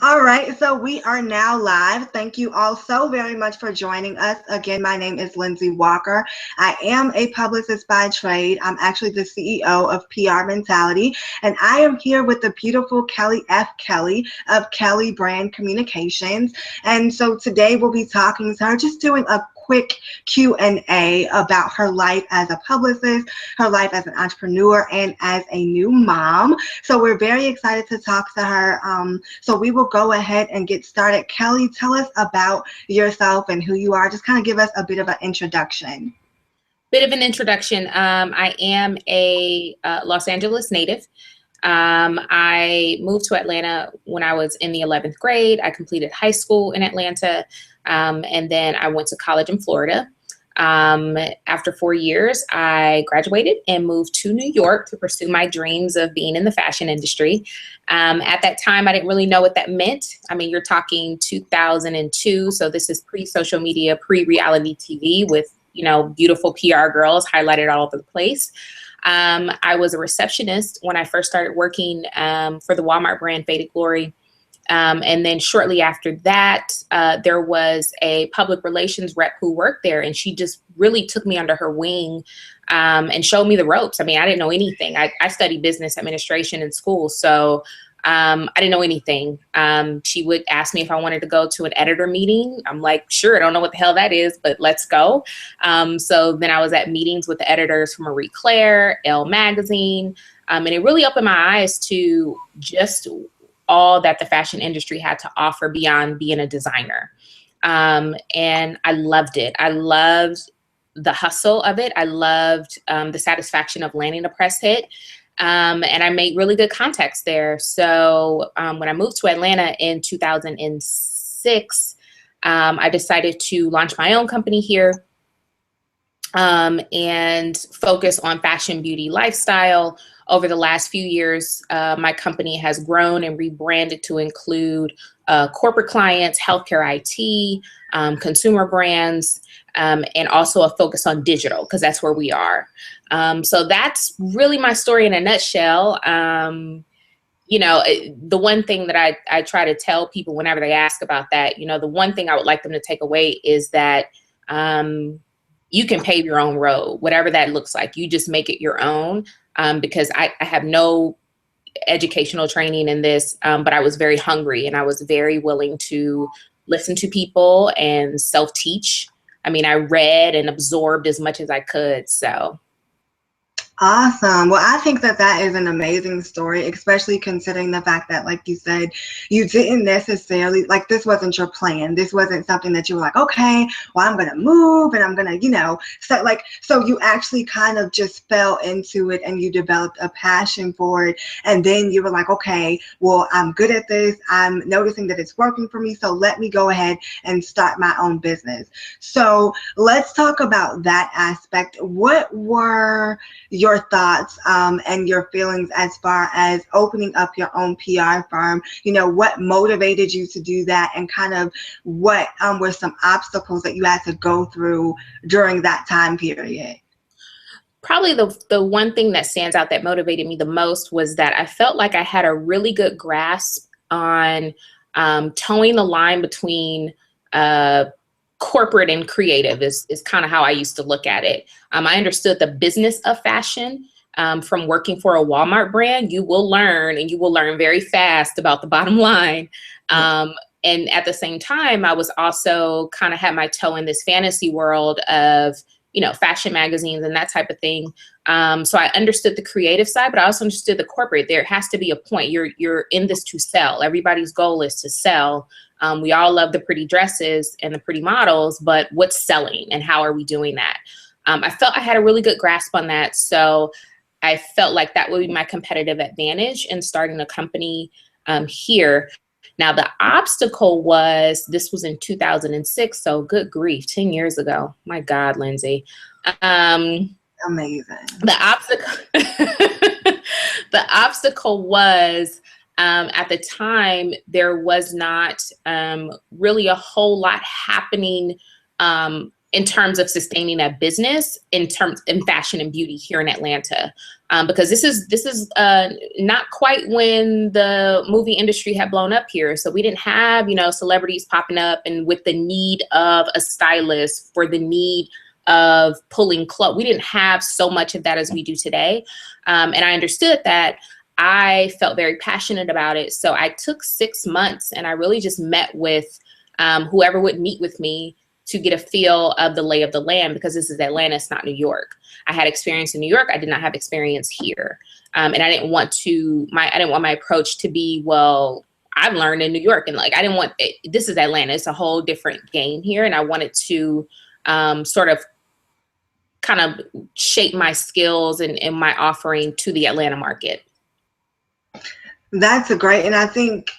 All right, so we are now live. Thank you all so very much for joining us. Again, my name is Lindsay Walker. I am a publicist by trade. I'm actually the CEO of PR Mentality, and I am here with the beautiful Kelly F. Kelly of Kelly Brand Communications. And so today we'll be talking to her, just doing a quick Q&A about her life as a publicist, her life as an entrepreneur, and as a new mom. So we're very excited to talk to her. So we will go ahead and get started. Kelly, tell us about yourself and who you are. Just kind of give us a bit of an introduction. Bit of an introduction. I am a Los Angeles native. I moved to Atlanta when I was in the 11th grade. I completed high school in Atlanta, and then I went to college in Florida. After 4 years, I graduated and moved to New York to pursue my dreams of being in the fashion industry. At that time, I didn't really know what that meant. I mean, you're talking 2002, so this is pre-social media, pre-reality TV with, beautiful PR girls highlighted all over the place. I was a receptionist when I first started working for the Walmart brand Faded Glory. And then shortly after that, there was a public relations rep who worked there, and she just really took me under her wing and showed me the ropes. I mean, I didn't know anything. I studied business administration in school, so I didn't know anything. She would ask me if I wanted to go to an editor meeting. I'm like, sure, I don't know what the hell that is, but let's go. So then I was at meetings with the editors from Marie Claire, Elle Magazine, and it really opened my eyes to just all that the fashion industry had to offer beyond being a designer. And I loved it. I loved the hustle of it. I loved the satisfaction of landing a press hit. And I made really good contacts there. So when I moved to Atlanta in 2006, I decided to launch my own company here and focus on fashion, beauty, lifestyle. Over the last few years, my company has grown and rebranded to include corporate clients, healthcare IT, consumer brands, and also a focus on digital, because that's where we are. So that's really my story in a nutshell. The one thing that I try to tell people whenever they ask about that, the one thing I would like them to take away is that you can pave your own road, whatever that looks like. You just make it your own, because I have no educational training in this, but I was very hungry and I was very willing to listen to people and self-teach. I mean, I read and absorbed as much as I could, so. Awesome. Well, I think that is an amazing story, especially considering the fact that, like you said, you didn't necessarily, like, this wasn't your plan. This wasn't something that you were like, okay, well, I'm going to move and I'm going to, so you actually kind of just fell into it and you developed a passion for it. And then you were like, okay, well, I'm good at this. I'm noticing that it's working for me. So let me go ahead and start my own business. So let's talk about that aspect. What were your thoughts and your feelings as far as opening up your own PR firm? What motivated you to do that, and kind of what were some obstacles that you had to go through during that time period? Probably the one thing that stands out that motivated me the most was that I felt like I had a really good grasp on towing the line between corporate and creative is kind of how I used to look at it. I understood the business of fashion from working for a Walmart brand. You will learn, and you will learn very fast about the bottom line. And at the same time, I was also kind of had my toe in this fantasy world of, fashion magazines and that type of thing. So I understood the creative side, but I also understood the corporate. There has to be a point. You're in this to sell. Everybody's goal is to sell. We all love the pretty dresses and the pretty models, but what's selling and how are we doing that? I felt I had a really good grasp on that. So I felt like that would be my competitive advantage in starting a company here. Now, the obstacle was, this was in 2006, so good grief, 10 years ago. My God, Lindsay. Amazing. The obstacle was, at the time, there was not really a whole lot happening in terms of sustaining that business in fashion and beauty here in Atlanta. Because this is not quite when the movie industry had blown up here. So we didn't have, celebrities popping up and with the need of a stylist for the need of pulling clothes. We didn't have so much of that as we do today. And I understood that. I felt very passionate about it. So I took 6 months and I really just met with whoever would meet with me to get a feel of the lay of the land, because this is Atlanta, it's not New York. I had experience in New York. I did not have experience here. And I didn't want my approach to be, well, I've learned in New York, and like, I didn't want it, this is Atlanta. It's a whole different game here. And I wanted to sort of kind of shape my skills and my offering to the Atlanta market. That's great. And I think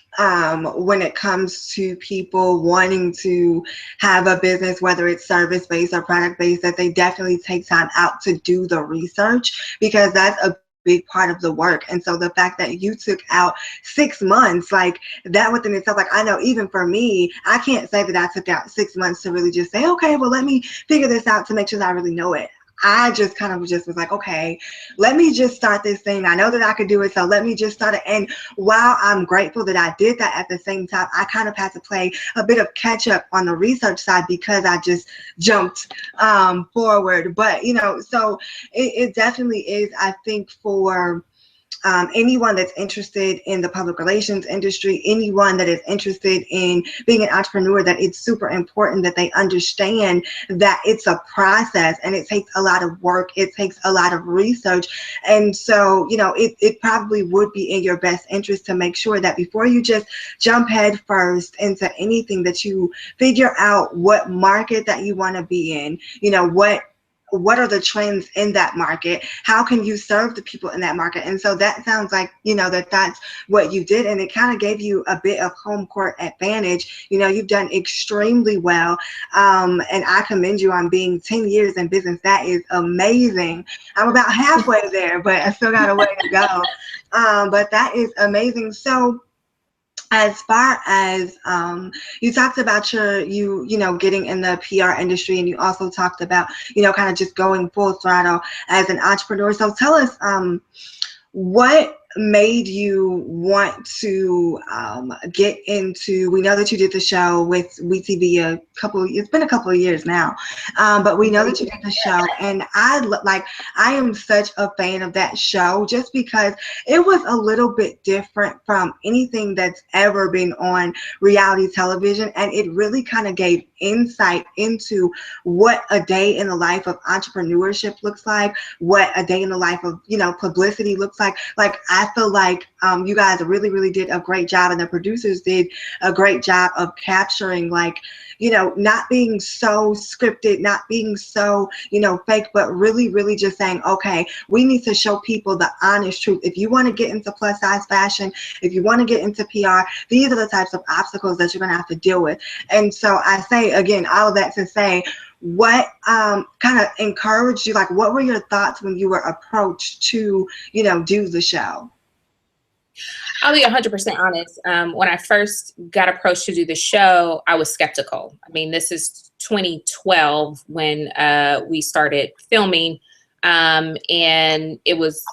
when it comes to people wanting to have a business, whether it's service-based or product-based, that they definitely take time out to do the research, because that's a big part of the work. And so the fact that you took out 6 months, like that within itself, like I know even for me, I can't say that I took out 6 months to really just say, okay, well, let me figure this out to make sure that I really know it. I just kind of just was like, okay, let me just start this thing. I know that I could do it, so let me just start it. And while I'm grateful that I did that, at the same time, I kind of had to play a bit of catch up on the research side because I just jumped forward. But, so it definitely is, I think, for anyone that's interested in the public relations industry, anyone that is interested in being an entrepreneur, that it's super important that they understand that it's a process and it takes a lot of work. It takes a lot of research. And so, it probably would be in your best interest to make sure that before you just jump head first into anything, that you figure out what market that you want to be in, what are the trends in that market? How can you serve the people in that market? And so that sounds like, that's what you did. And it kind of gave you a bit of home court advantage. You've done extremely well. And I commend you on being 10 years in business. That is amazing. I'm about halfway there, but I still got a way to go. But that is amazing. So, as far as you talked about you getting in the PR industry, and you also talked about kind of just going full throttle as an entrepreneur. So tell us what made you want to get into, we know that you did the show with WeTV it's been a couple of years now, but we know that you did the show, and I am such a fan of that show just because it was a little bit different from anything that's ever been on reality television, and it really kind of gave insight into what a day in the life of entrepreneurship looks like, what a day in the life of publicity looks like. Like, I feel like you guys really, really did a great job, and the producers did a great job of capturing, not being so scripted, not being so, fake, but really, really just saying, okay, we need to show people the honest truth. If you want to get into plus size fashion, if you want to get into PR, these are the types of obstacles that you're going to have to deal with. And so I say, again, all of that to say, what kind of encouraged you? Like, what were your thoughts when you were approached to, do the show? I'll be 100% honest. When I first got approached to do the show, I was skeptical. I mean, this is 2012 when we started filming, and it was,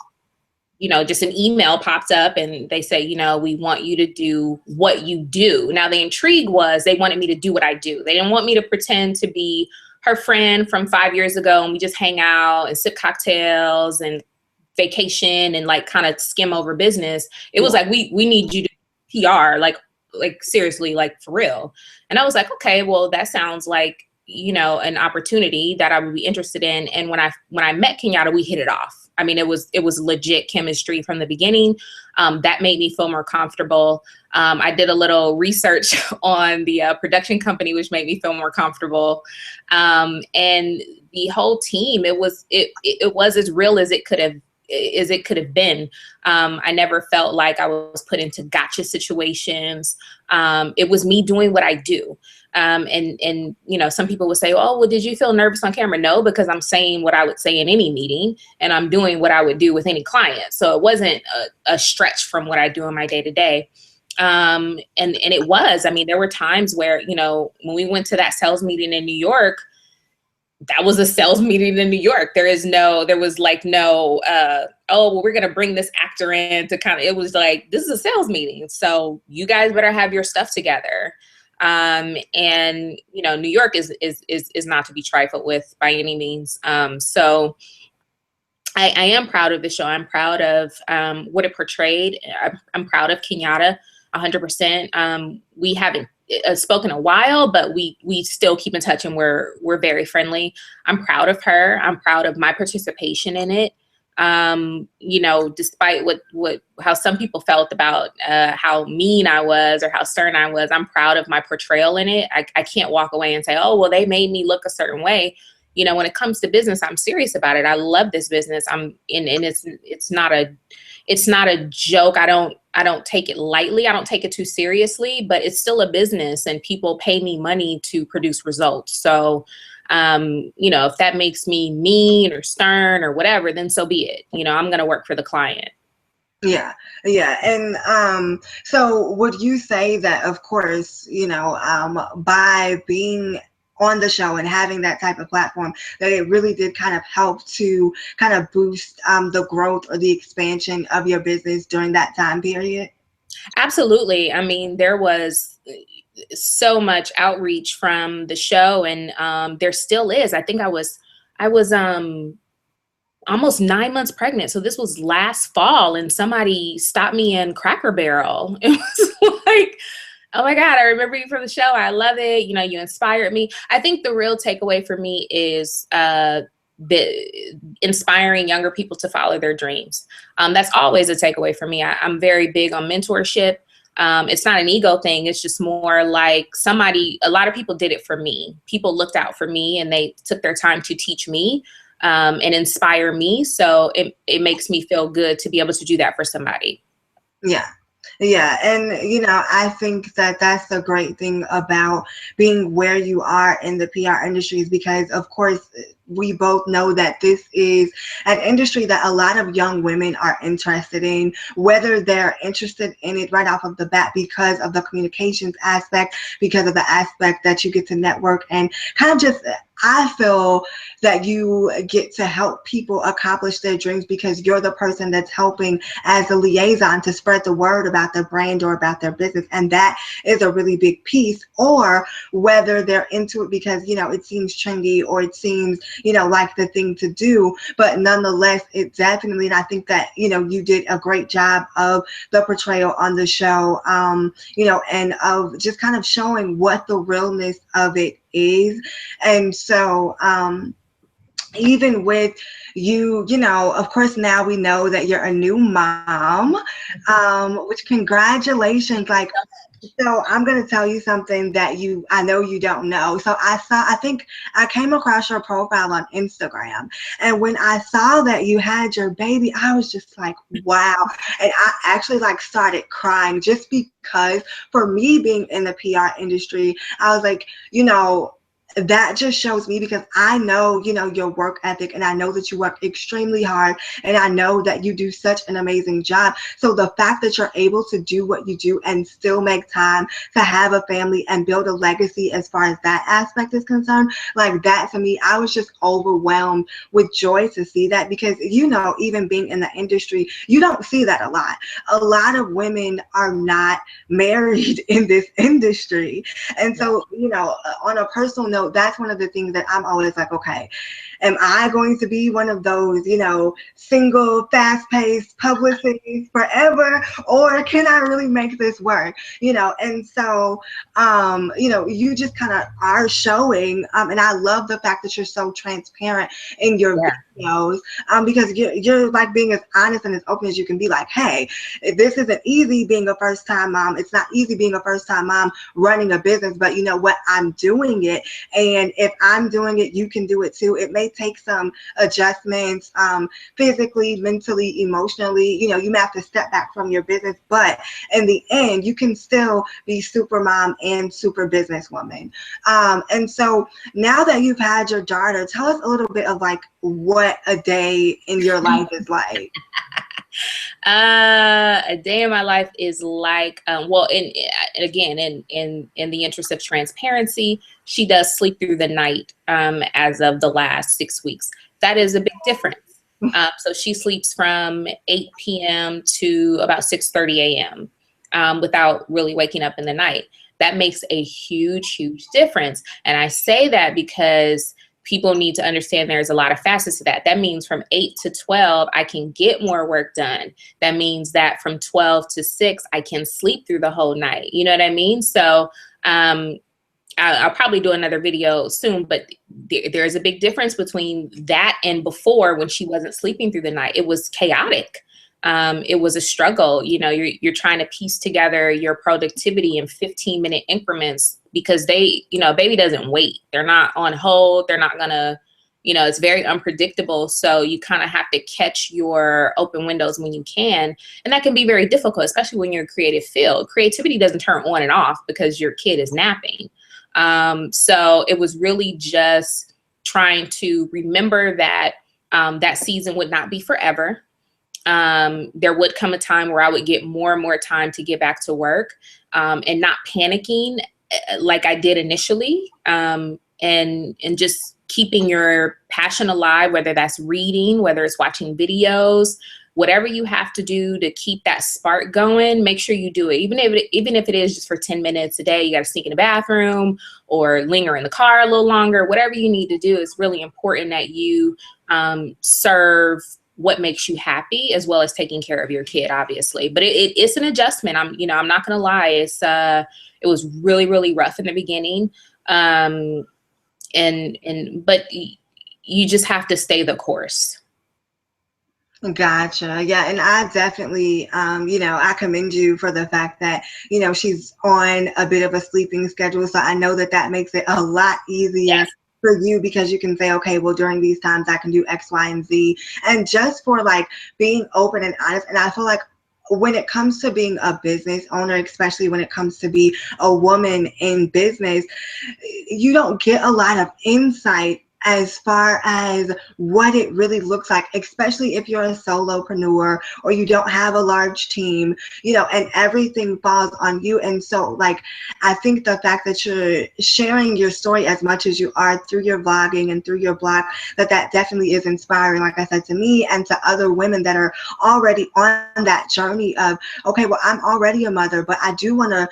just an email popped up and they say, we want you to do what you do. Now, the intrigue was they wanted me to do what I do. They didn't want me to pretend to be her friend from 5 years ago and we just hang out and sip cocktails and vacation and kind of skim over business. It was like, we need you to PR, like seriously, for real. And I was like, okay, well, that sounds like, an opportunity that I would be interested in. And when I met Kenyatta, we hit it off. I mean, it was legit chemistry from the beginning. That made me feel more comfortable. I did a little research on the production company, which made me feel more comfortable. And the whole team, it was as real as it could have been. I never felt like I was put into gotcha situations. It was me doing what I do. And some people would say, oh, well, did you feel nervous on camera? No, because I'm saying what I would say in any meeting, and I'm doing what I would do with any client. So it wasn't a stretch from what I do in my day to day. And it was, there were times where, when we went to that sales meeting in New York, that was a sales meeting in New York. There was like no, oh, well, we're going to bring this actor in to kind of, it was like, this is a sales meeting. So you guys better have your stuff together. And, you know, New York is not to be trifled with by any means. So I am proud of the show. I'm proud of what it portrayed. I'm proud of Kenyatta 100%. We haven't spoken a while, but we still keep in touch, and we're very friendly. I'm proud of her. I'm proud of my participation in it. You know, despite how some people felt about how mean I was or how stern I was, I'm proud of my portrayal in it. I can't walk away and say, oh, well, they made me look a certain way. You know, when it comes to business, I'm serious about it. I love this business. And it's not a joke. I don't take it lightly. I don't take it too seriously, but it's still a business, and people pay me money to produce results. So, you know, if that makes me mean or stern or whatever, then so be it. You know, I'm going to work for the client. Yeah. And so would you say that, of course, you know, by being on the show and having that type of platform, that it really did kind of help to kind of boost the growth or the expansion of your business during that time period? Absolutely. I mean, there was so much outreach from the show, and there still is. I think I was almost 9 months pregnant. So this was last fall, and somebody stopped me in Cracker Barrel. It was like, oh my God, I remember you from the show. I love it. You know, you inspired me. I think the real takeaway for me is inspiring younger people to follow their dreams. That's always a takeaway for me. I'm very big on mentorship. It's not an ego thing. It's just more like a lot of people did it for me. People looked out for me, and they took their time to teach me and inspire me. So it makes me feel good to be able to do that for somebody. Yeah. Yeah. And, you know, I think that that's the great thing about being where you are in the PR industries, because, of course, we both know that this is an industry that a lot of young women are interested in, whether they're interested in it right off of the bat because of the communications aspect, because of the aspect that you get to network and kind of just, I feel that you get to help people accomplish their dreams because you're the person that's helping as a liaison to spread the word about their brand or about their business. And that is a really big piece. Or whether they're into it because, you know, it seems trendy or it seems, you know, like the thing to do. But nonetheless, it definitely, and I think that, you know, you did a great job of the portrayal on the show, you know, and of just kind of showing what the realness of it is. And so even with you, you know, of course, now we know that you're a new mom, which congratulations. Like, so I'm going to tell you something that I know you don't know. So I think I came across your profile on Instagram. And when I saw that you had your baby, I was just like, wow. And I actually like started crying just because for me being in the PR industry, I was like, you know, that just shows me, because I know, you know, your work ethic, and I know that you work extremely hard, and I know that you do such an amazing job. So the fact that you're able to do what you do and still make time to have a family and build a legacy as far as that aspect is concerned, like that to me, I was just overwhelmed with joy to see that, because, you know, even being in the industry, you don't see that a lot. A lot of women are not married in this industry. And so, you know, on a personal note, that's one of the things that I'm always like, okay, am I going to be one of those, you know, single, fast-paced publicities forever, or can I really make this work? You know, and so, you know, you just kind of are showing, and I love the fact that you're so transparent in your videos, because you're like being as honest and as open as you can be. Like, hey, this isn't easy being a first-time mom. It's not easy being a first-time mom running a business, but you know what? I'm doing it. And if I'm doing it, you can do it too. It may take some adjustments, physically, mentally, emotionally. You know, you may have to step back from your business, but in the end, you can still be super mom and super businesswoman. And so now that you've had your daughter, tell us a little bit of like what a day in your life is like. A day in my life is like, well, again, in the interest of transparency, she does sleep through the night as of the last 6 weeks. That is a big difference. So she sleeps from 8 p.m. to about 6:30 a.m. Without really waking up in the night. That makes a huge, huge difference. And I say that because people need to understand there's a lot of facets to that. That means from 8 to 12, I can get more work done. That means that from 12 to 6, I can sleep through the whole night. You know what I mean? So I'll probably do another video soon, but there's a big difference between that and before, when she wasn't sleeping through the night. It was chaotic. It was a struggle. You know, you're trying to piece together your productivity in 15-minute increments, because baby doesn't wait. They're not on hold. They're not gonna, it's very unpredictable. So you kind of have to catch your open windows when you can. And that can be very difficult, especially when you're in a creative field. Creativity doesn't turn on and off because your kid is napping. So it was really just trying to remember that that season would not be forever. There would come a time where I would get more and more time to get back to work, and not panicking like I did initially, and just keeping your passion alive, whether that's reading, whether it's watching videos, whatever you have to do to keep that spark going, make sure you do it. Even if it is just for 10 minutes a day, you got to sneak in the bathroom or linger in the car a little longer, whatever you need to do. It's really important that you serve what makes you happy, as well as taking care of your kid, obviously. But it's an adjustment. I'm not going to lie. It was really, really rough in the beginning. But you just have to stay the course. Gotcha. Yeah. And I definitely, I commend you for the fact that, she's on a bit of a sleeping schedule. So I know that makes it a lot easier. Yes. For you, because you can say, okay, well, during these times I can do X, Y, and Z. And just for like being open and honest. And I feel like when it comes to being a business owner, especially when it comes to be a woman in business, you don't get a lot of insight as far as what it really looks like, especially if you're a solopreneur or you don't have a large team, and everything falls on you. And so, like, I think the fact that you're sharing your story as much as you are through your vlogging and through your blog, that definitely is inspiring, like I said, to me and to other women that are already on that journey of, okay, well, I'm already a mother, but I do want to,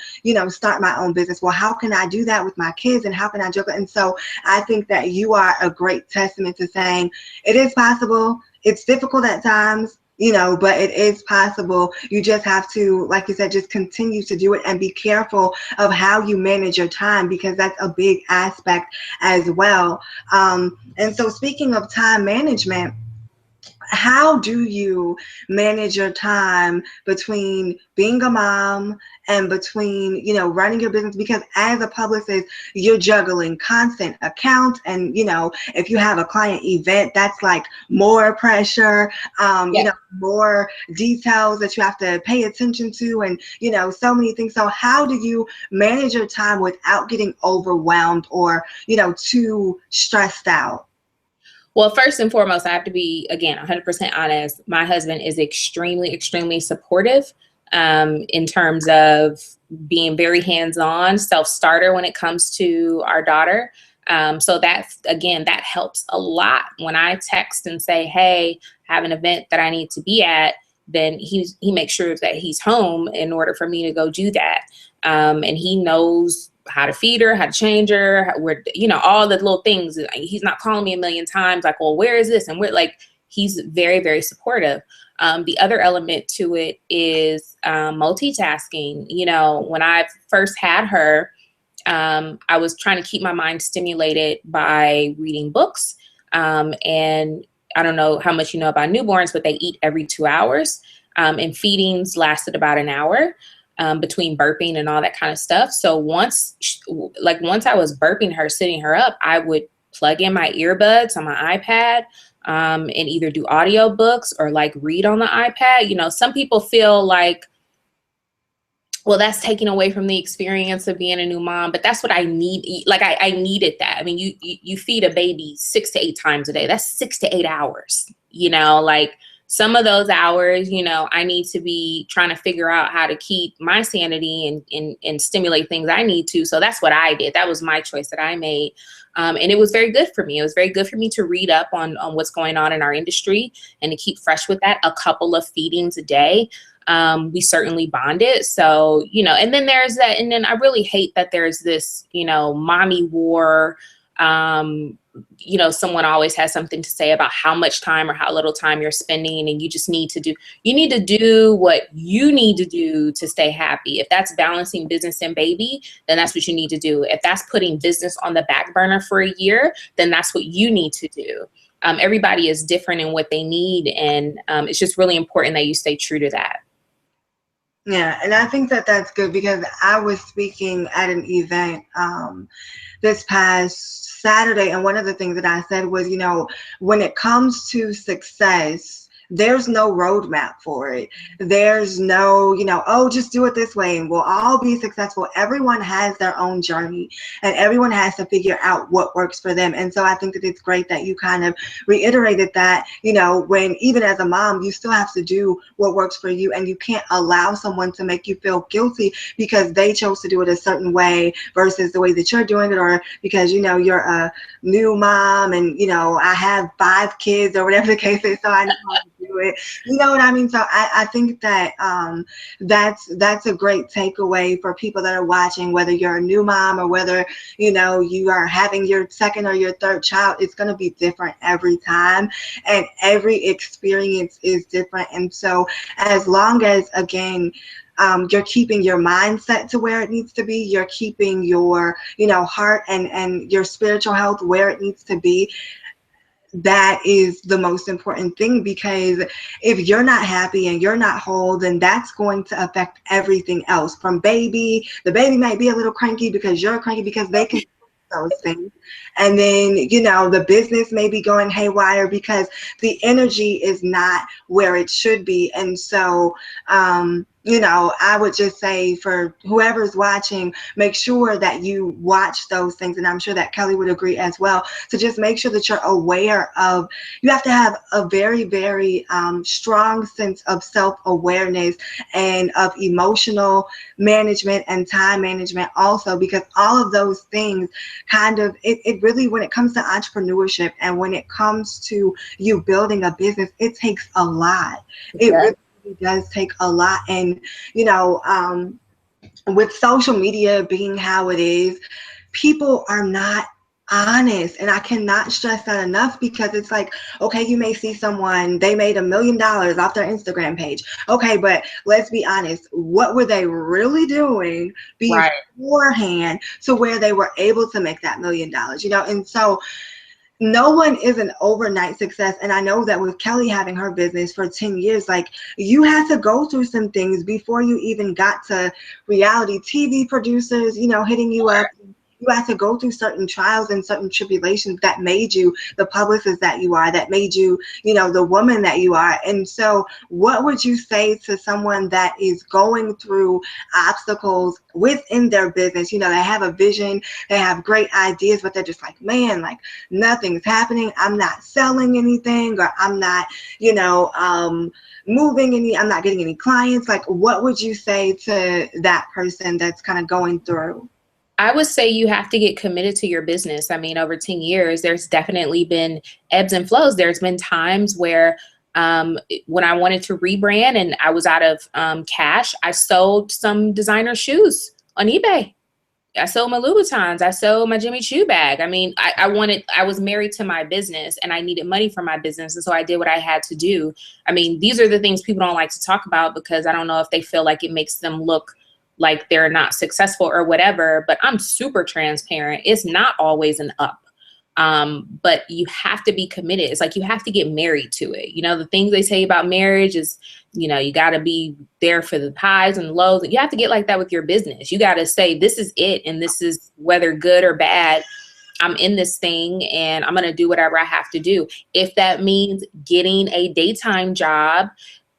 start my own business. Well, how can I do that with my kids, and how can I juggle? And so I think that you are a great testament to saying it is possible. It's difficult at times, but it is possible. You just have to, like you said, just continue to do it and be careful of how you manage your time, because that's a big aspect as well. And so speaking of time management, how do you manage your time between being a mom and between, running your business? Because as a publicist, you're juggling constant accounts. And, if you have a client event, that's like more pressure, more details that you have to pay attention to, and, so many things. So how do you manage your time without getting overwhelmed or, too stressed out? Well, first and foremost, I have to be, again, 100% honest. My husband is extremely, extremely supportive in terms of being very hands-on, self-starter when it comes to our daughter. So that's, again, that helps a lot. When I text and say, hey, I have an event that I need to be at, then he makes sure that he's home in order for me to go do that. And he knows how to feed her, how to change her, where, all the little things. He's not calling me a million times like, well, where is this? And we're like, he's very, very supportive. The other element to it is multitasking. When I first had her, I was trying to keep my mind stimulated by reading books. And I don't know how much you know about newborns, but they eat every 2 hours. And feedings lasted about an hour. Between burping and all that kind of stuff. So once I was burping her, sitting her up, I would plug in my earbuds on my iPad and either do audio books or like read on the iPad. Some people feel like, well, that's taking away from the experience of being a new mom, but that's what I need. Like I needed that. I mean, you feed a baby 6 to 8 times a day. That's 6 to 8 hours, like some of those hours, you know, I need to be trying to figure out how to keep my sanity and stimulate things I need to. So that's what I did. That was my choice that I made. And it was very good for me. It was very good for me to read up on what's going on in our industry and to keep fresh with that. A couple of feedings a day. We certainly bonded. So, you know, and then there's that. And then I really hate that there's this, you know, mommy war. You know, someone always has something to say about how much time or how little time you're spending, and you just need to do what you need to do to stay happy. If that's balancing business and baby, then that's what you need to do. If that's putting business on the back burner for a year, then that's what you need to do. Everybody is different in what they need, and it's just really important that you stay true to that. Yeah, and I think that that's good because I was speaking at an event this past Saturday, and one of the things that I said was, you know, when it comes to success, there's no roadmap for it. There's no, you know, oh, just do it this way and we'll all be successful. Everyone has their own journey and everyone has to figure out what works for them. And so I think that it's great that you kind of reiterated that, you know, when even as a mom, you still have to do what works for you, and you can't allow someone to make you feel guilty because they chose to do it a certain way versus the way that you're doing it, or because, you know, you're a new mom and, you know, I have 5 kids or whatever the case is, so I know how to do it. You know what I mean? So I think that that's a great takeaway for people that are watching, whether you're a new mom or whether, you know, you are having your second or your third child. It's going to be different every time, and every experience is different. And so as long as, again, you're keeping your mindset to where it needs to be, you're keeping your, you know, heart and your spiritual health where it needs to be, that is the most important thing, because if you're not happy and you're not whole, then that's going to affect everything else. From baby, the baby might be a little cranky because you're cranky, because they can those things. And then, you know, the business may be going haywire because the energy is not where it should be. And so, you know, I would just say for whoever's watching, make sure that you watch those things. And I'm sure that Kelly would agree as well. So just make sure that you're aware of, you have to have a very, very strong sense of self-awareness and of emotional management and time management also, because all of those things kind of, it really, when it comes to entrepreneurship and when it comes to you building a business, it takes a lot. It really does take a lot. And, you know, with social media being how it is, people are not honest, and I cannot stress that enough, because it's like, okay, you may see someone, they made $1 million off their Instagram page. Okay, but let's be honest, what were they really doing beforehand to where they were able to make that $1 million, you know? And so no one is an overnight success. And I know that with Kelly having her business for 10 years, like, you had to go through some things before you even got to reality TV producers, you know, hitting you up. You had to go through certain trials and certain tribulations that made you the publicist that you are, that made you, you know, the woman that you are. And so what would you say to someone that is going through obstacles within their business? You know, they have a vision, they have great ideas, but they're just like, man, like, nothing's happening. I'm not selling anything, or I'm not, you know, moving any, I'm not getting any clients. Like, what would you say to that person that's kind of going through? I would say you have to get committed to your business. I mean, over 10 years, there's definitely been ebbs and flows. There's been times where when I wanted to rebrand and I was out of cash, I sold some designer shoes on eBay. I sold my Louboutins. I sold my Jimmy Choo bag. I mean, I was married to my business and I needed money for my business. And so I did what I had to do. I mean, these are the things people don't like to talk about because I don't know if they feel like it makes them look like they're not successful or whatever, but I'm super transparent. It's not always an up. But you have to be committed. It's like you have to get married to it. You know, the things they say about marriage is, you know, you got to be there for the highs and lows. You have to get like that with your business. You got to say, this is it. And this is whether good or bad, I'm in this thing and I'm going to do whatever I have to do. If that means getting a daytime job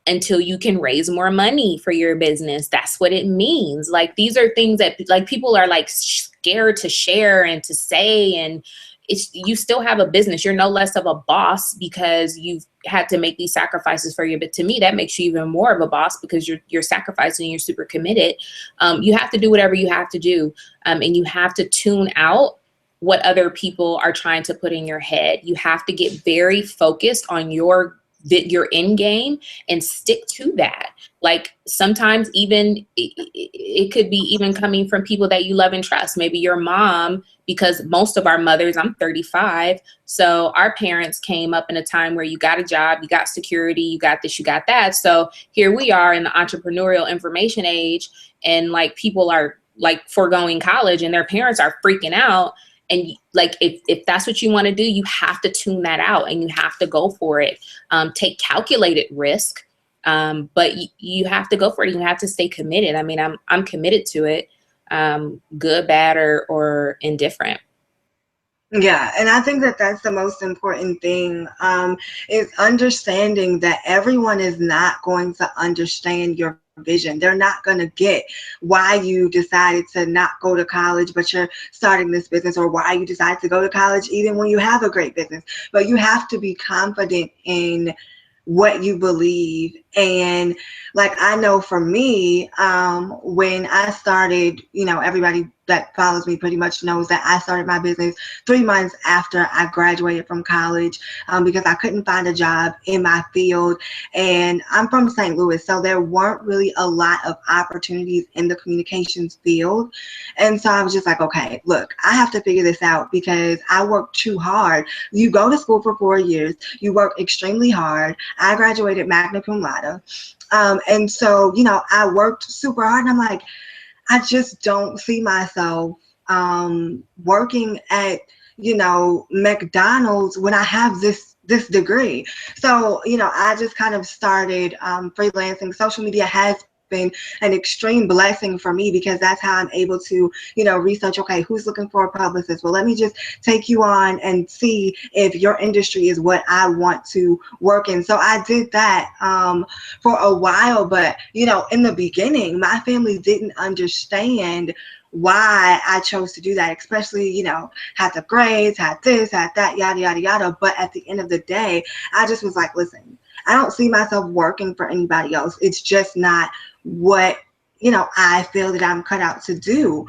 until you can raise more money for your business, that's what it means. Like, these are things that like people are like scared to share and to say, and you still have a business. You're no less of a boss because you've had to make these sacrifices for you. But to me, that makes you even more of a boss because you're sacrificing, you're super committed. You have to do whatever you have to do. And you have to tune out what other people are trying to put in your head. You have to get very focused on your end game and stick to that. Like sometimes even it could be even coming from people that you love and trust. Maybe your mom, because most of our mothers, I'm 35. So our parents came up in a time where you got a job, you got security, you got this, you got that. So here we are in the entrepreneurial information age, and like people are like foregoing college and their parents are freaking out. And like, if that's what you want to do, you have to tune that out and you have to go for it. Take calculated risk, but you have to go for it. You have to stay committed. I mean, I'm committed to it, good, bad, or indifferent. Yeah, and I think that that's the most important thing, is understanding that everyone is not going to understand your vision. They're not going to get why you decided to not go to college, but you're starting this business, or why you decided to go to college even when you have a great business. But you have to be confident in what you believe. And like, I know for me, when I started, everybody that follows me pretty much knows that I started my business 3 months after I graduated from college, because I couldn't find a job in my field. And I'm from St. Louis, so there weren't really a lot of opportunities in the communications field. And so I was just like, okay, look, I have to figure this out because I worked too hard. You go to school for 4 years, you work extremely hard. I graduated magna cum laude. And so, I worked super hard, and I'm like, I just don't see myself working at, McDonald's when I have this degree. So, I just kind of started freelancing. Social media has been an extreme blessing for me because that's how I'm able to, research, okay, who's looking for a publicist? Well, let me just take you on and see if your industry is what I want to work in. So I did that for a while, but, in the beginning, my family didn't understand why I chose to do that, especially, had the grades, had this, had that, yada, yada, yada. But at the end of the day, I just was like, listen, I don't see myself working for anybody else. It's just not what, I feel that I'm cut out to do.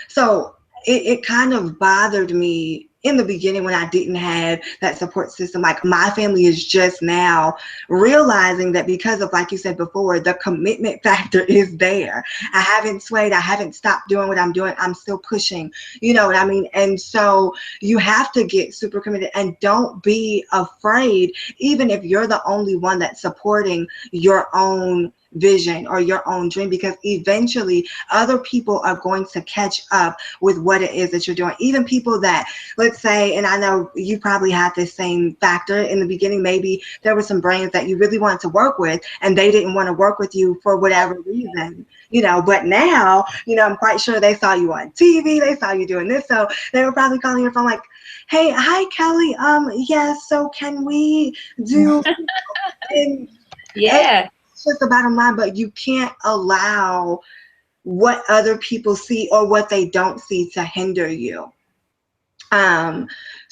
So it kind of bothered me in the beginning when I didn't have that support system. Like, my family is just now realizing that because of, like you said before, the commitment factor is there. I haven't swayed. I haven't stopped doing what I'm doing. I'm still pushing, you know what I mean? And so you have to get super committed, and don't be afraid, even if you're the only one that's supporting your own vision or your own dream, because eventually other people are going to catch up with what it is that you're doing. Even people that, let's say, and I know you probably had this same factor in the beginning, maybe there were some brands that you really wanted to work with and they didn't want to work with you for whatever reason, but now, I'm quite sure they saw you on TV, they saw you doing this, so they were probably calling your phone like, hey, hi Kelly, yes, so can we do and Yeah. just the bottom line. But you can't allow what other people see or what they don't see to hinder you.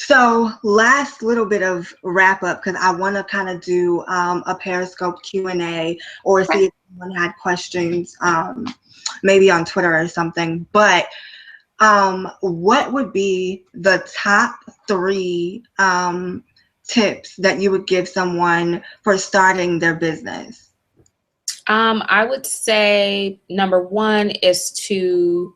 So last little bit of wrap up, because I want to kind of do a Periscope Q&A, or see if anyone had questions, maybe on Twitter or something. But what would be the top 3 tips that you would give someone for starting their business? I would say number 1 is to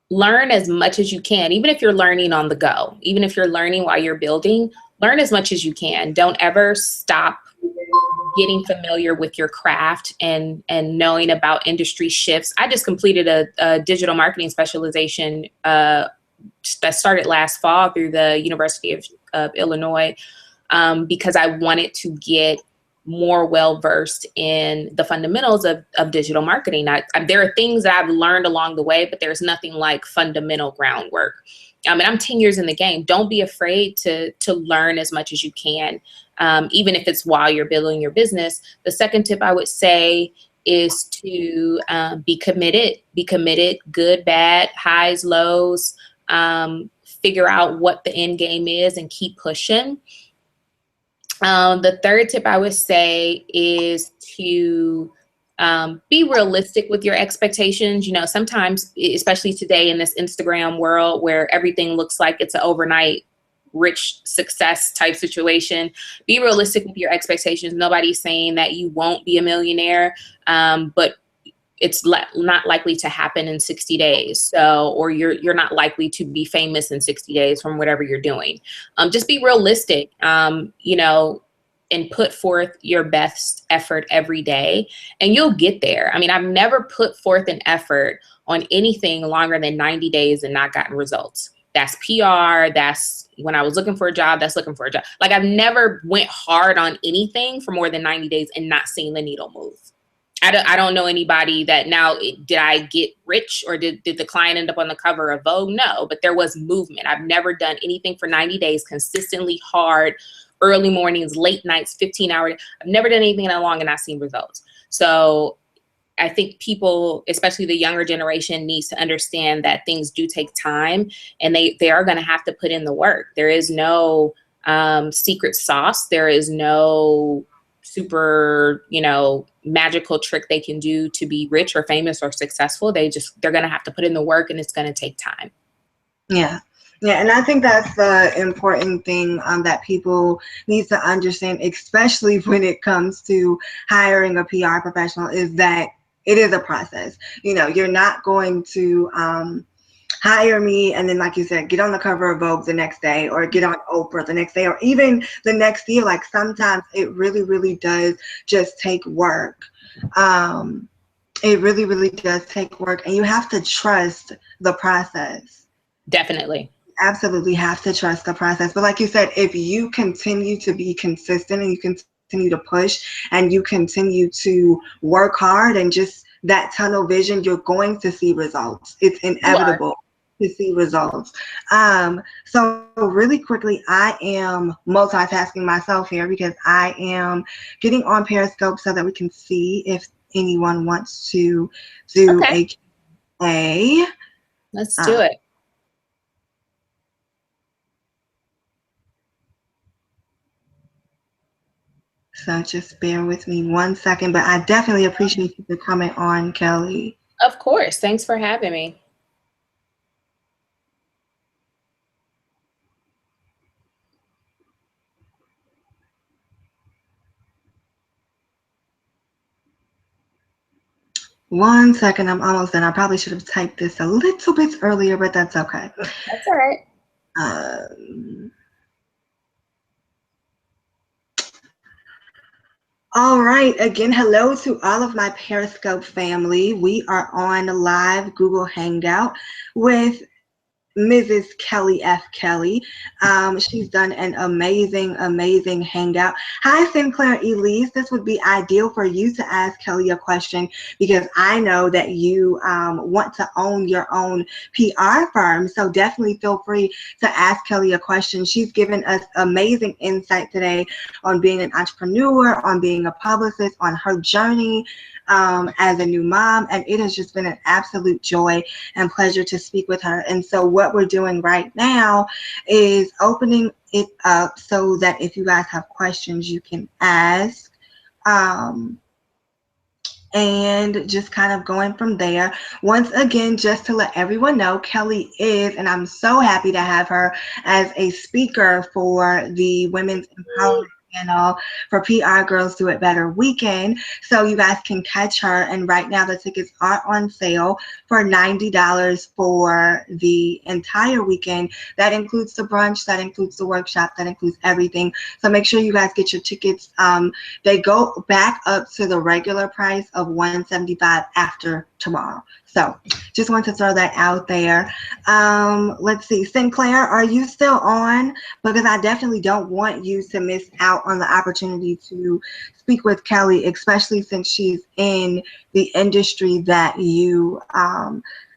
learn as much as you can, even if you're learning on the go, even if you're learning while you're building, learn as much as you can. Don't ever stop getting familiar with your craft and knowing about industry shifts. I just completed a digital marketing specialization that started last fall through the University of Illinois, because I wanted to get more well-versed in the fundamentals of digital marketing. There are things that I've learned along the way, but there's nothing like fundamental groundwork. And I'm 10 years in the game. Don't be afraid to learn as much as you can, even if it's while you're building your business. The second tip I would say is to be committed, good, bad, highs, lows. figure out what the end game is and keep pushing. The third tip I would say is to be realistic with your expectations. You know, sometimes, especially today in this Instagram world where everything looks like it's an overnight rich success type situation, be realistic with your expectations. Nobody's saying that you won't be a millionaire, but it's not likely to happen in 60 days. So, or you're not likely to be famous in 60 days from whatever you're doing. Just be realistic, you know, and put forth your best effort every day, and you'll get there. I mean, I've never put forth an effort on anything longer than 90 days and not gotten results. That's PR. That's when I was looking for a job, that's looking for a job. Like, I've never went hard on anything for more than 90 days and not seen the needle move. I don't know anybody that now, did I get rich or did the client end up on the cover of Vogue? No, but there was movement. I've never done anything for 90 days consistently hard, early mornings, late nights, 15 hours. I've never done anything that long and not seen results. So I think people, especially the younger generation, needs to understand that things do take time, and they are going to have to put in the work. There is no secret sauce. There is no super, you know, magical trick they can do to be rich or famous or successful. They're going to have to put in the work, and it's going to take time. Yeah. Yeah, and I think that's the important thing that people need to understand, especially when it comes to hiring a PR professional, is that it is a process. You know, you're not going to hire me and then, like you said, get on the cover of Vogue the next day, or get on Oprah the next day, or even the next year. Like, sometimes it really, really does just take work. It really, really does take work, and you have to trust the process. Definitely. Absolutely have to trust the process. But like you said, if you continue to be consistent and you continue to push and you continue to work hard and just that tunnel vision, you're going to see results. It's inevitable to see results. So really quickly, I am multitasking myself here because I am getting on Periscope so that we can see if anyone wants to do a Q&A. Let's do it. So just bear with me 1 second, but I definitely appreciate you for coming on, Kelly. Of course. Thanks for having me. One second, I'm almost done. I probably should have typed this a little bit earlier, but that's okay. That's all right. All right. Again, hello to all of my Periscope family. We are on live Google Hangout with Mrs. Kelly F. Kelly. She's done an amazing, amazing hangout. Hi, Sinclair Elise. This would be ideal for you to ask Kelly a question, because I know that you want to own your own PR firm. So definitely feel free to ask Kelly a question. She's given us amazing insight today on being an entrepreneur, on being a publicist, on her journey as a new mom, and it has just been an absolute joy and pleasure to speak with her. And so what we're doing right now is opening it up so that if you guys have questions, you can ask, and just kind of going from there. Once again, just to let everyone know, Kelly is, and I'm so happy to have her as a speaker for the Women's Empowerment panel for PR Girls Do It Better weekend. So you guys can catch her, and right now the tickets are on sale for $90 for the entire weekend. That includes the brunch, that includes the workshop, that includes everything. So make sure you guys get your tickets. They go back up to the regular price of $175 after tomorrow. So just want to throw that out there. Let's see, Sinclair, are you still on? Because I definitely don't want you to miss out on the opportunity to speak with Kelly, especially since she's in the industry that you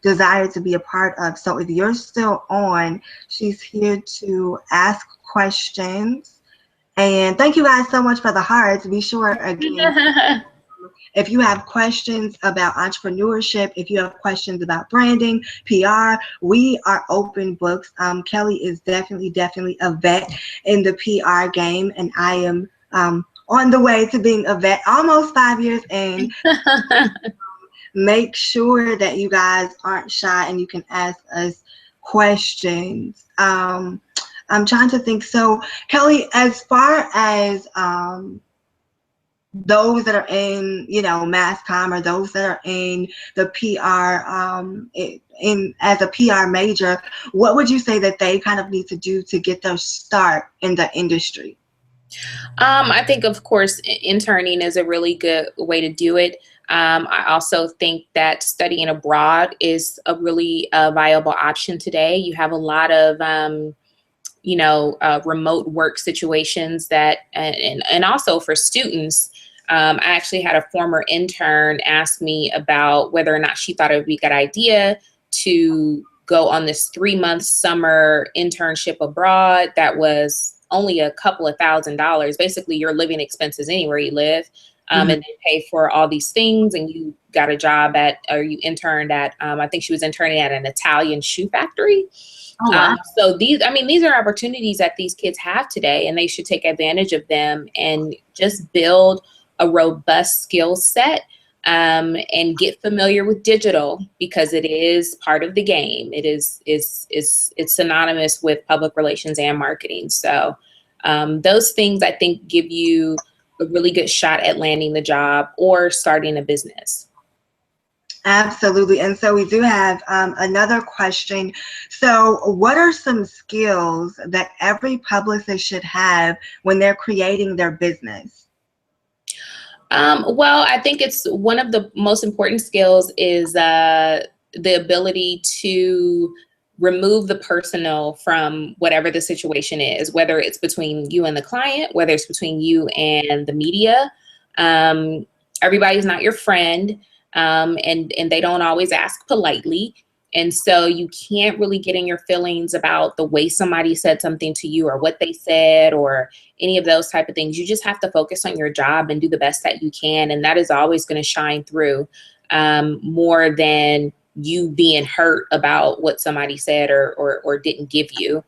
desire to be a part of. So if you're still on, she's here to ask questions. And thank you guys so much for the hearts. Be sure again if you have questions about entrepreneurship, if you have questions about branding, PR, we are open books. Kelly is definitely a vet in the PR game, and I am on the way to being a vet, almost 5 years in. Make sure that you guys aren't shy and you can ask us questions. I'm trying to think. So, Kelly, as far as those that are in, mass comm, or those that are in the PR, in as a PR major, what would you say that they kind of need to do to get their start in the industry? I think, of course, interning is a really good way to do it. I also think that studying abroad is a really viable option today. You have a lot of remote work situations that, and also for students. I actually had a former intern ask me about whether or not she thought it would be a good idea to go on this 3-month summer internship abroad that was only a couple of $1,000s, basically your living expenses anywhere you live, and then pay for all these things. And you got a job you interned at, I think she was interning at an Italian shoe factory. Oh, wow. So these are opportunities that these kids have today, and they should take advantage of them and just build a robust skill set, and get familiar with digital, because it is part of the game. It's synonymous with public relations and marketing. So those things, I think, give you a really good shot at landing the job or starting a business. Absolutely. And so we do have another question. So what are some skills that every publicist should have when they're creating their business? Well, I think it's one of the most important skills is the ability to remove the personal from whatever the situation is, whether it's between you and the client, whether it's between you and the media. Everybody's not your friend, and they don't always ask politely. And so you can't really get in your feelings about the way somebody said something to you or what they said or any of those type of things. You just have to focus on your job and do the best that you can. And that is always going to shine through, more than you being hurt about what somebody said or didn't give you.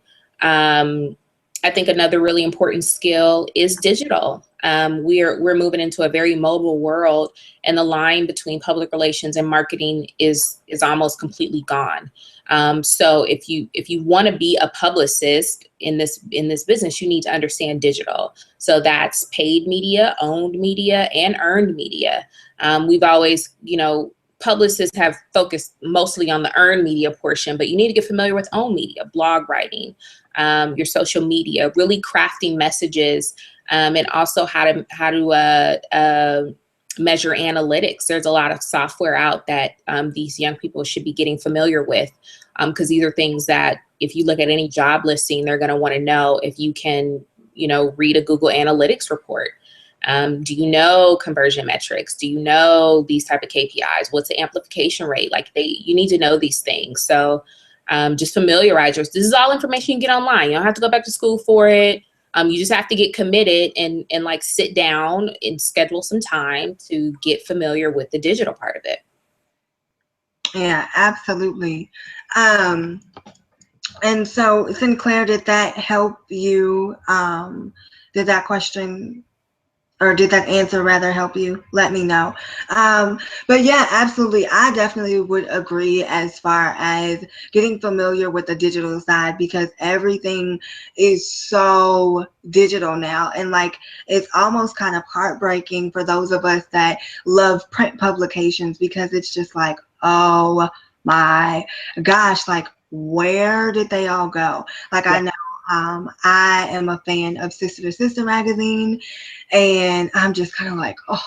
I think another really important skill is digital. We're moving into a very mobile world, and the line between public relations and marketing is almost completely gone. So if you want to be a publicist in this business, you need to understand digital. So that's paid media, owned media, and earned media. We've always, publicists have focused mostly on the earned media portion, but you need to get familiar with owned media, blog writing, your social media, really crafting messages, and also how to measure analytics. There's a lot of software out that these young people should be getting familiar with, because these are things that if you look at any job listing, they're going to want to know if you can, read a Google Analytics report. Do you know conversion metrics? Do you know these type of KPIs? What's the amplification rate? You need to know these things. So just familiarize yourself. This is all information you get online. You don't have to go back to school for it. You just have to get committed and sit down and schedule some time to get familiar with the digital part of it. Yeah, absolutely. And so, Sinclair, did that help you? Did that question, or did that answer rather help you? Let me know. But yeah, absolutely. I definitely would agree as far as getting familiar with the digital side, because everything is so digital now. And it's almost kind of heartbreaking for those of us that love print publications, because it's just oh my gosh, where did they all go? I know I am a fan of Sister to Sister magazine, and I'm just kind of oh.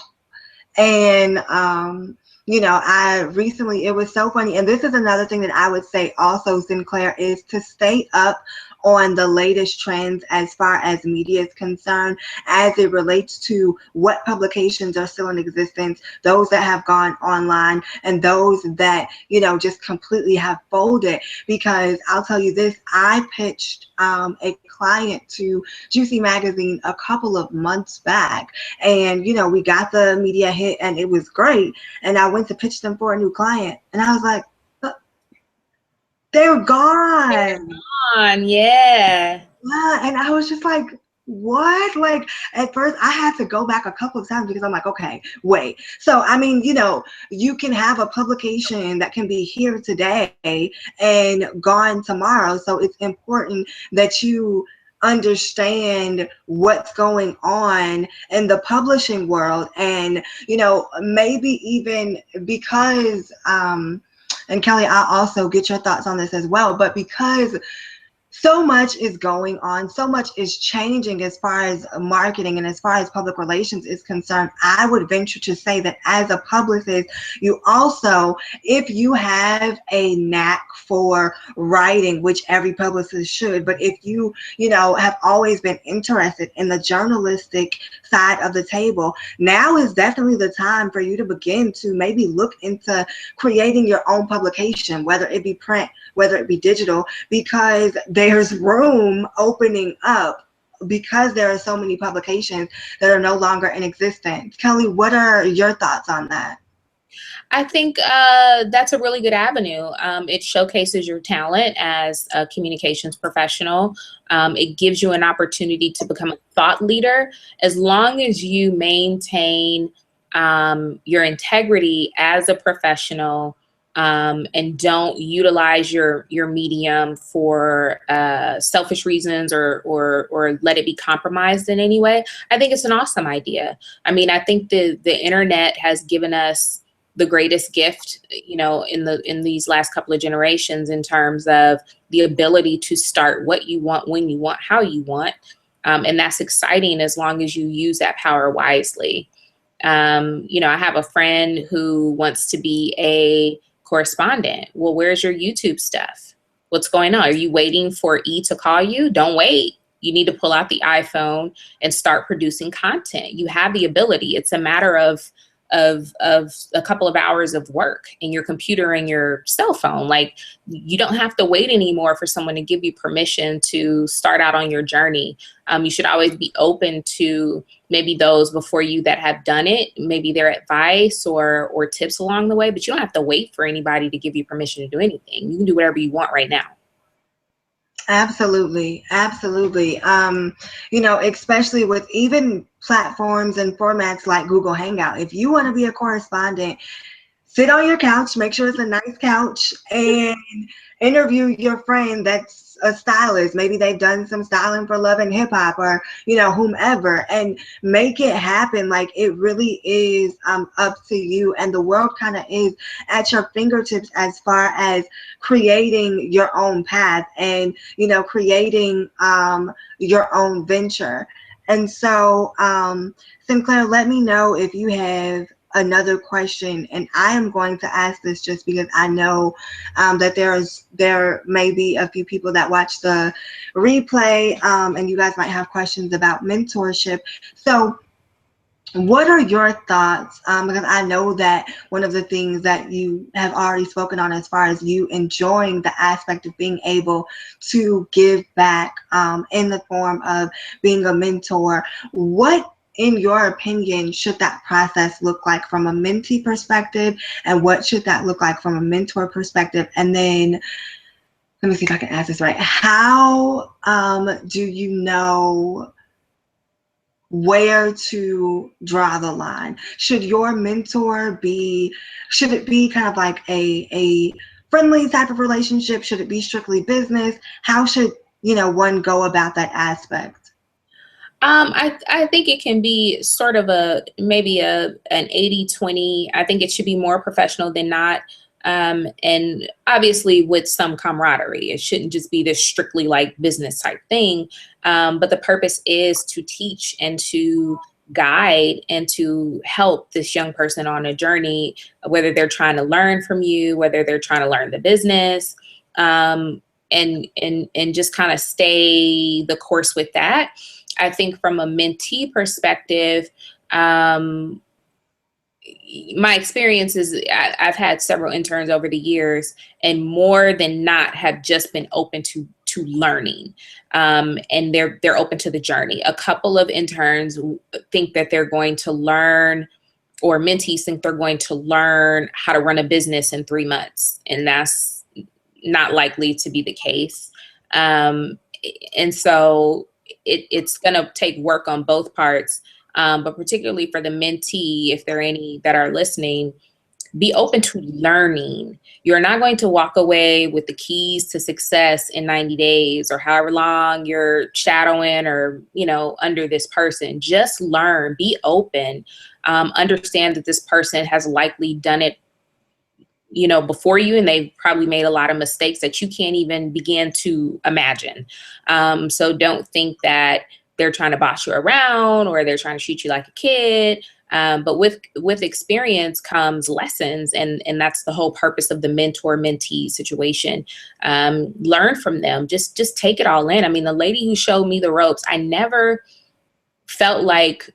And I recently, it was so funny, and this is another thing that I would say also, Sinclair, is to stay up on the latest trends as far as media is concerned, as it relates to what publications are still in existence, those that have gone online, and those that, you know, just completely have folded. Because I'll tell you this, I pitched a client to Juicy Magazine a couple of months back, and you know, we got the media hit and it was great, and I went to pitch them for a new client and I was like, they're gone. Yeah. Yeah, and I was just like, what? Like, at first I had to go back a couple of times because I'm like, okay, wait. So I mean, you know, you can have a publication that can be here today and gone tomorrow, so it's important that you understand what's going on in the publishing world. And you know, maybe even because and Kelly, I'll also get your thoughts on this as well, but because so much is going on, so much is changing as far as marketing and as far as public relations is concerned, I would venture to say that as a publicist, you also, if you have a knack for writing, which every publicist should, but if you, you know, have always been interested in the journalistic side of the table, now is definitely the time for you to begin to maybe look into creating your own publication, whether it be print, whether it be digital, because there's room opening up because there are so many publications that are no longer in existence. Kelly, what are your thoughts on that? I think that's a really good avenue. It showcases your talent as a communications professional. It gives you an opportunity to become a thought leader as long as you maintain your integrity as a professional, and don't utilize your medium for selfish reasons or let it be compromised in any way. I think it's an awesome idea. I mean, I think the internet has given us the greatest gift, you know, in these last couple of generations, in terms of the ability to start what you want, when you want, how you want. And that's exciting as long as you use that power wisely. You know, I have a friend who wants to be a correspondent. Well, where's your YouTube stuff? What's going on? Are you waiting for E to call you? Don't wait. You need to pull out the iPhone and start producing content. You have the ability. It's a matter of a couple of hours of work in your computer and your cell phone. Like, you don't have to wait anymore for someone to give you permission to start out on your journey. You should always be open to maybe those before you that have done it, maybe their advice or tips along the way, but you don't have to wait for anybody to give you permission to do anything. You can do whatever you want right now. Absolutely, absolutely. You know, especially with even platforms and formats like Google Hangout. If you want to be a correspondent, sit on your couch, make sure it's a nice couch, and interview your friend that's a stylist. Maybe they've done some styling for Love and Hip Hop, or you know, whomever, and make it happen. Like, it really is up to you, and the world kind of is at your fingertips as far as creating your own path and, you know, creating your own venture. And so Sinclair, let me know if you have another question, and I am going to ask this just because I know that there may be a few people that watch the replay, and you guys might have questions about mentorship. So what are your thoughts? Because I know that one of the things that you have already spoken on as far as you enjoying the aspect of being able to give back in the form of being a mentor. What, in your opinion, should that process look like from a mentee perspective? And what should that look like from a mentor perspective? And then, let me see if I can ask this right. How do you know where to draw the line? Should your mentor be, should it be kind of like a friendly type of relationship? Should it be strictly business? How should, you know, one go about that aspect? I think it can be sort of maybe an 80-20. I think it should be more professional than not. And obviously with some camaraderie. It shouldn't just be this strictly like business type thing. But the purpose is to teach and to guide and to help this young person on a journey, whether they're trying to learn from you, whether they're trying to learn the business. and just kind of stay the course with that. I think from a mentee perspective, my experience is I've had several interns over the years, and more than not have just been open to learning, and they're open to the journey. A couple of interns think that they're going to learn, or mentees think they're going to learn how to run a business in 3 months, and that's not likely to be the case. And so it's going to take work on both parts. But particularly for the mentee, if there are any that are listening, be open to learning. You're not going to walk away with the keys to success in 90 days or however long you're shadowing or, under this person. Just learn, be open, understand that this person has likely done it, before you, and they've probably made a lot of mistakes that you can't even begin to imagine. So don't think that they're trying to boss you around or they're trying to treat you like a kid. But with experience comes lessons, and that's the whole purpose of the mentor-mentee situation. Learn from them. Just take it all in. I mean, the lady who showed me the ropes, I never felt like,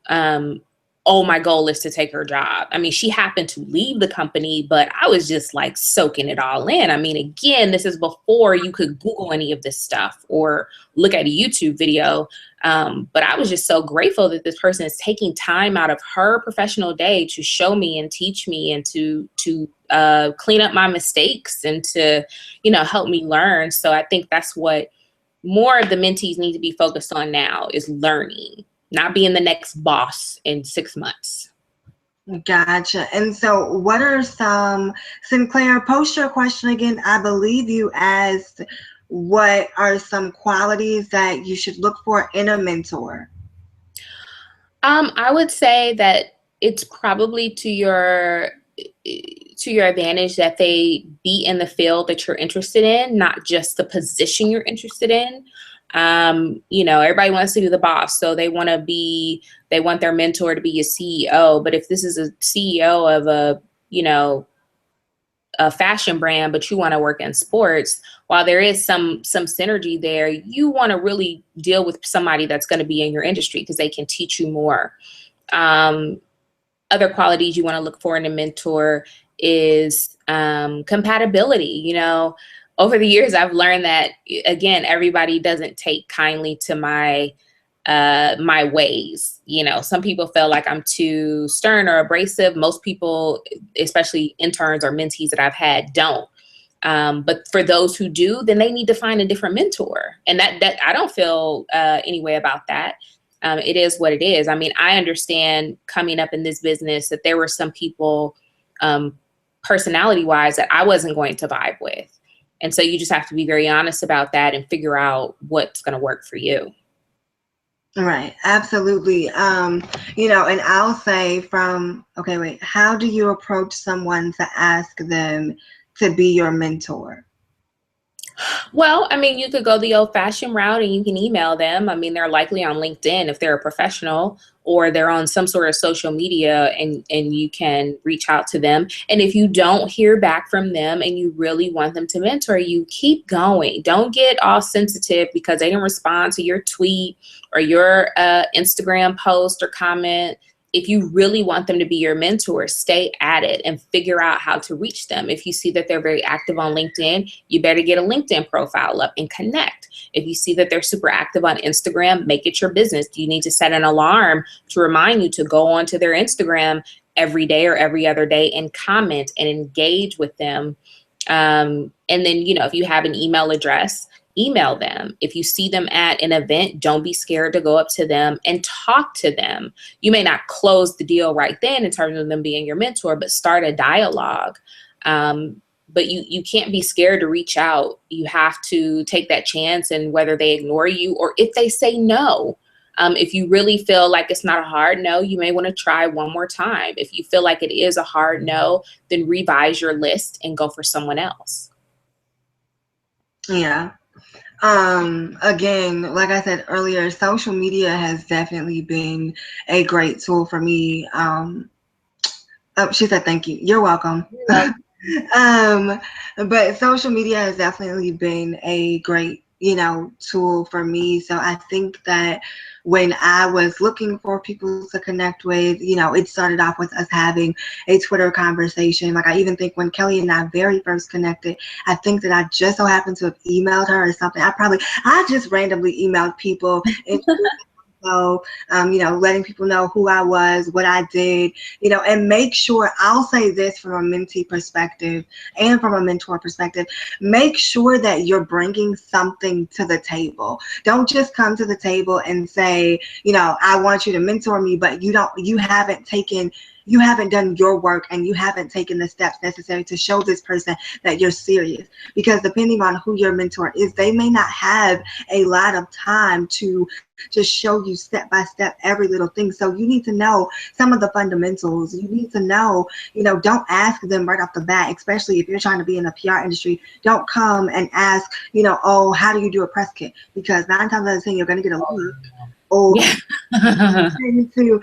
oh, my goal is to take her job. I mean, she happened to leave the company, but I was just like soaking it all in. I mean, again, this is before you could Google any of this stuff or look at a YouTube video. But I was just so grateful that this person is taking time out of her professional day to show me and teach me and to clean up my mistakes and to, help me learn. So I think that's what more of the mentees need to be focused on now, is learning, not being the next boss in 6 months. Gotcha. And so what are some, Sinclair, post your question again. I believe you asked, what are some qualities that you should look for in a mentor? I would say that it's probably to your advantage that they be in the field that you're interested in, not just the position you're interested in. Everybody wants to be the boss, so they want their mentor to be a CEO. But if this is a CEO of a fashion brand, but you want to work in sports, while there is some synergy there, you want to really deal with somebody that's going to be in your industry because they can teach you more. Other qualities you want to look for in a mentor is compatibility. Over the years, I've learned that, again, everybody doesn't take kindly to my ways. Some people feel like I'm too stern or abrasive. Most people, especially interns or mentees that I've had, don't. But for those who do, then they need to find a different mentor. And that I don't feel any way about that. It is what it is. I mean, I understand coming up in this business that there were some people, personality-wise, that I wasn't going to vibe with. And so you just have to be very honest about that and figure out what's going to work for you. Right. Absolutely. And I'll say how do you approach someone to ask them to be your mentor? Well, I mean, you could go the old-fashioned route and you can email them. I mean, they're likely on LinkedIn if they're a professional, or they're on some sort of social media, and you can reach out to them. And if you don't hear back from them and you really want them to mentor you, keep going. Don't get all sensitive because they didn't respond to your tweet or your Instagram post or comment. If you really want them to be your mentor, stay at it and figure out how to reach them. If you see that they're very active on LinkedIn, you better get a LinkedIn profile up and connect. If you see that they're super active on Instagram, make it your business. You need to set an alarm to remind you to go onto their Instagram every day or every other day and comment and engage with them. And then, if you have an email address, email them. If you see them at an event, don't be scared to go up to them and talk to them. You may not close the deal right then in terms of them being your mentor, but start a dialogue. But you can't be scared to reach out. You have to take that chance, and whether they ignore you or if they say no. If you really feel like it's not a hard no, you may want to try one more time. If you feel like it is a hard no, then revise your list and go for someone else. Yeah. Again, like I said earlier, social media has definitely been a great tool for me. She said, thank you. You're welcome. um, but social media has definitely been a great, tool for me. So I think that when I was looking for people to connect with, it started off with us having a Twitter conversation. Like I even think when Kelly and I very first connected, I think that I just so happened to have emailed her or something. I just randomly emailed people and so, letting people know who I was, what I did, and make sure, I'll say this from a mentee perspective and from a mentor perspective, make sure that you're bringing something to the table. Don't just come to the table and say, I want you to mentor me, but you haven't done your work and you haven't taken the steps necessary to show this person that you're serious. Because depending on who your mentor is, they may not have a lot of time to just show you step by step every little thing. So you need to know some of the fundamentals. You need to know, don't ask them right off the bat, especially if you're trying to be in the PR industry. Don't come and ask, oh, how do you do a press kit? Because 9 times out of 10, you're going to get a look, or Yeah. to,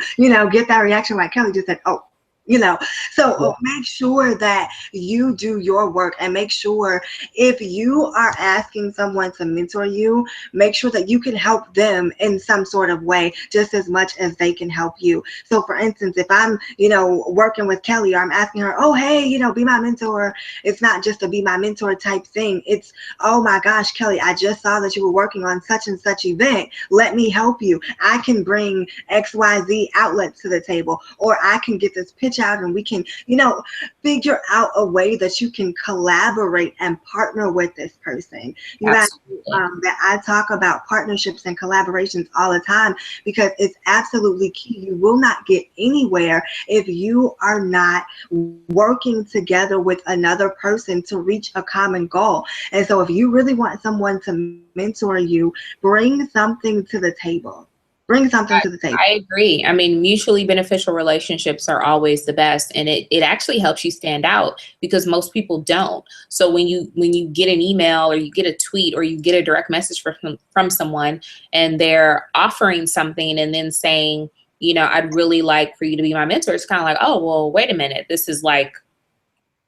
get that reaction like Kelly just said, oh, so make sure that you do your work, and make sure if you are asking someone to mentor you, make sure that you can help them in some sort of way just as much as they can help you. So for instance, if I'm, working with Kelly, or I'm asking her, oh, hey, be my mentor, it's not just a be my mentor type thing. It's, oh my gosh, Kelly, I just saw that you were working on such and such event. Let me help you. I can bring XYZ outlets to the table, or I can get this pitch out and we can, figure out a way that you can collaborate and partner with this person. You guys, that I talk about partnerships and collaborations all the time, because it's absolutely key. You will not get anywhere if you are not working together with another person to reach a common goal. And so if you really want someone to mentor you, bring something to the table. Bring something to the table. I agree. I mean, mutually beneficial relationships are always the best, and it actually helps you stand out, because most people don't. So when you get an email, or you get a tweet, or you get a direct message from someone, and they're offering something and then saying, I'd really like for you to be my mentor, it's kind of like, oh, well, wait a minute. This is like,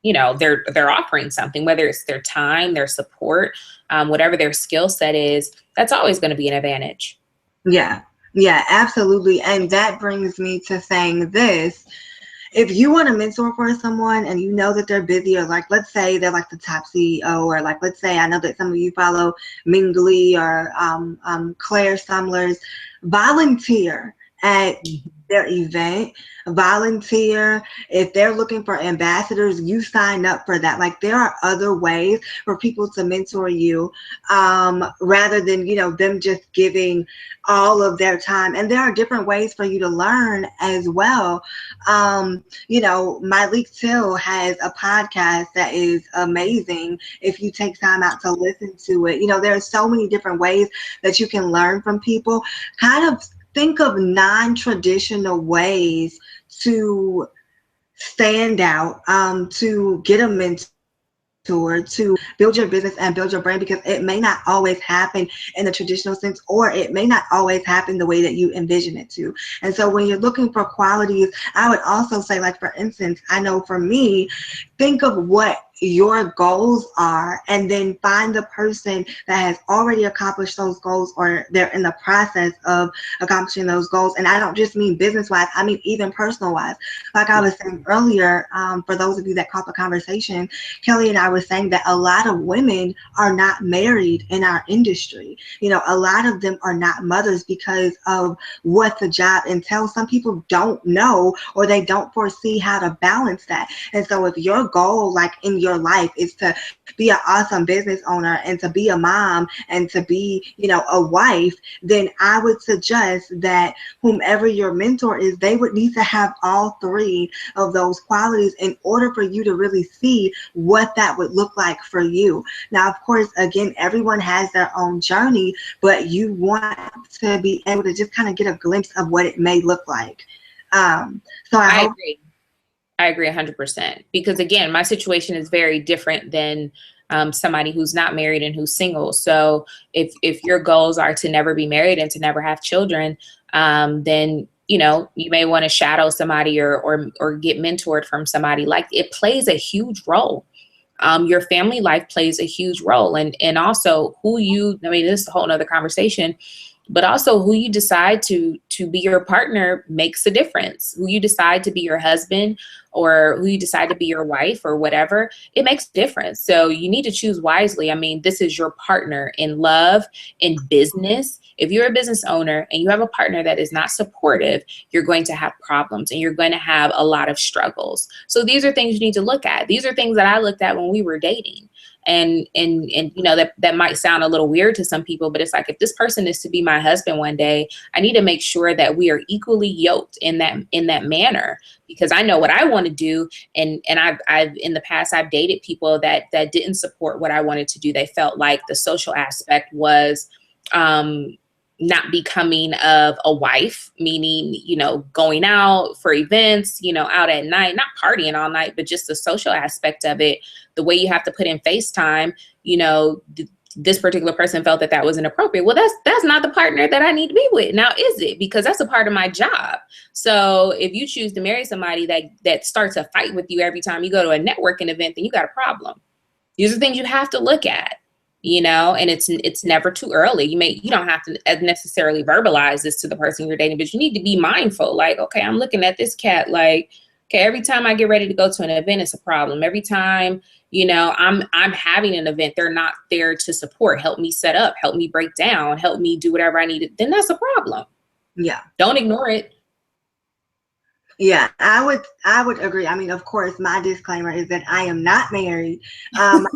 they're offering something, whether it's their time, their support, whatever their skill set is, that's always going to be an advantage. Yeah, absolutely. And that brings me to saying this. If you want to mentor for someone and you know that they're busy, or like, let's say they're like the top CEO, or like, let's say, I know that some of you follow Mingley or Claire Sumler's, volunteer at their event. Volunteer. If they're looking for ambassadors, you sign up for that. Like, there are other ways for people to mentor you, rather than, them just giving all of their time. And there are different ways for you to learn as well. Myleik Till has a podcast that is amazing if you take time out to listen to it. There are so many different ways that you can learn from people. Kind of think of non-traditional ways to stand out, to get a mentor, to build your business and build your brand, because it may not always happen in the traditional sense, or it may not always happen the way that you envision it to. And so when you're looking for qualities, I would also say, like, for instance, I know for me, think of what your goals are, and then find the person that has already accomplished those goals, or they're in the process of accomplishing those goals. And I don't just mean business wise, I mean even personal wise. Like I was saying earlier, for those of you that caught the conversation, Kelly and I were saying that a lot of women are not married in our industry. A lot of them are not mothers because of what the job entails. Some people don't know, or they don't foresee how to balance that. And so if your goal, like in your life, is to be an awesome business owner, and to be a mom, and to be, a wife, then I would suggest that whomever your mentor is, they would need to have all three of those qualities in order for you to really see what that would look like for you. Now, of course, again, everyone has their own journey, but you want to be able to just kind of get a glimpse of what it may look like. So I hope agree. I agree 100%, because again, my situation is very different than somebody who's not married and who's single. So if your goals are to never be married and to never have children, then you know, you may want to shadow somebody or get mentored from somebody. Like, it plays a huge role. Your family life plays a huge role, and also who you, I mean, this is a whole nother conversation, but also who you decide to be your partner makes a difference. Who you decide to be your husband, or who you decide to be your wife, or whatever, it makes a difference. So you need to choose wisely. I mean, this is your partner in love, in business. If you're a business owner and you have a partner that is not supportive, you're going to have problems and you're going to have a lot of struggles. So these are things you need to look at. These are things that I looked at when we were dating. And you know, that might sound a little weird to some people, but it's like, if this person is to be my husband one day, I need to make sure that we are equally yoked in that manner, because I know what I want to do. And I've in the past, I've dated people that didn't support what I wanted to do. They felt like the social aspect was not becoming of a wife, meaning, you know, going out for events, you know, out at night, not partying all night, but just the social aspect of it, the way you have to put in FaceTime, you know, this particular person felt that was inappropriate. Well, that's not the partner that I need to be with. Now, is it? Because that's a part of my job. So if you choose to marry somebody that starts a fight with you every time you go to a networking event, then you got a problem. These are things you have to look at. You know, and it's never too early. You don't have to necessarily verbalize this to the person you're dating, but you need to be mindful. Like, okay, I'm looking at this cat. Like, okay, every time I get ready to go to an event, it's a problem. Every time, you know, I'm having an event, they're not there to support, help me set up, help me break down, help me do whatever I need. Then that's a problem. Yeah. Don't ignore it. Yeah, I would agree. I mean, of course, my disclaimer is that I am not married. However,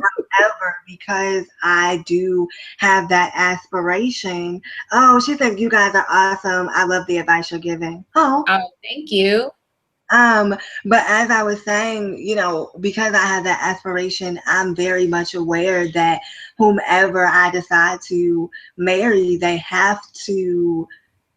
because I do have that aspiration. Oh, she said, you guys are awesome. I love the advice you're giving. Oh, thank you. But as I was saying, you know, because I have that aspiration, I'm very much aware that whomever I decide to marry, they have to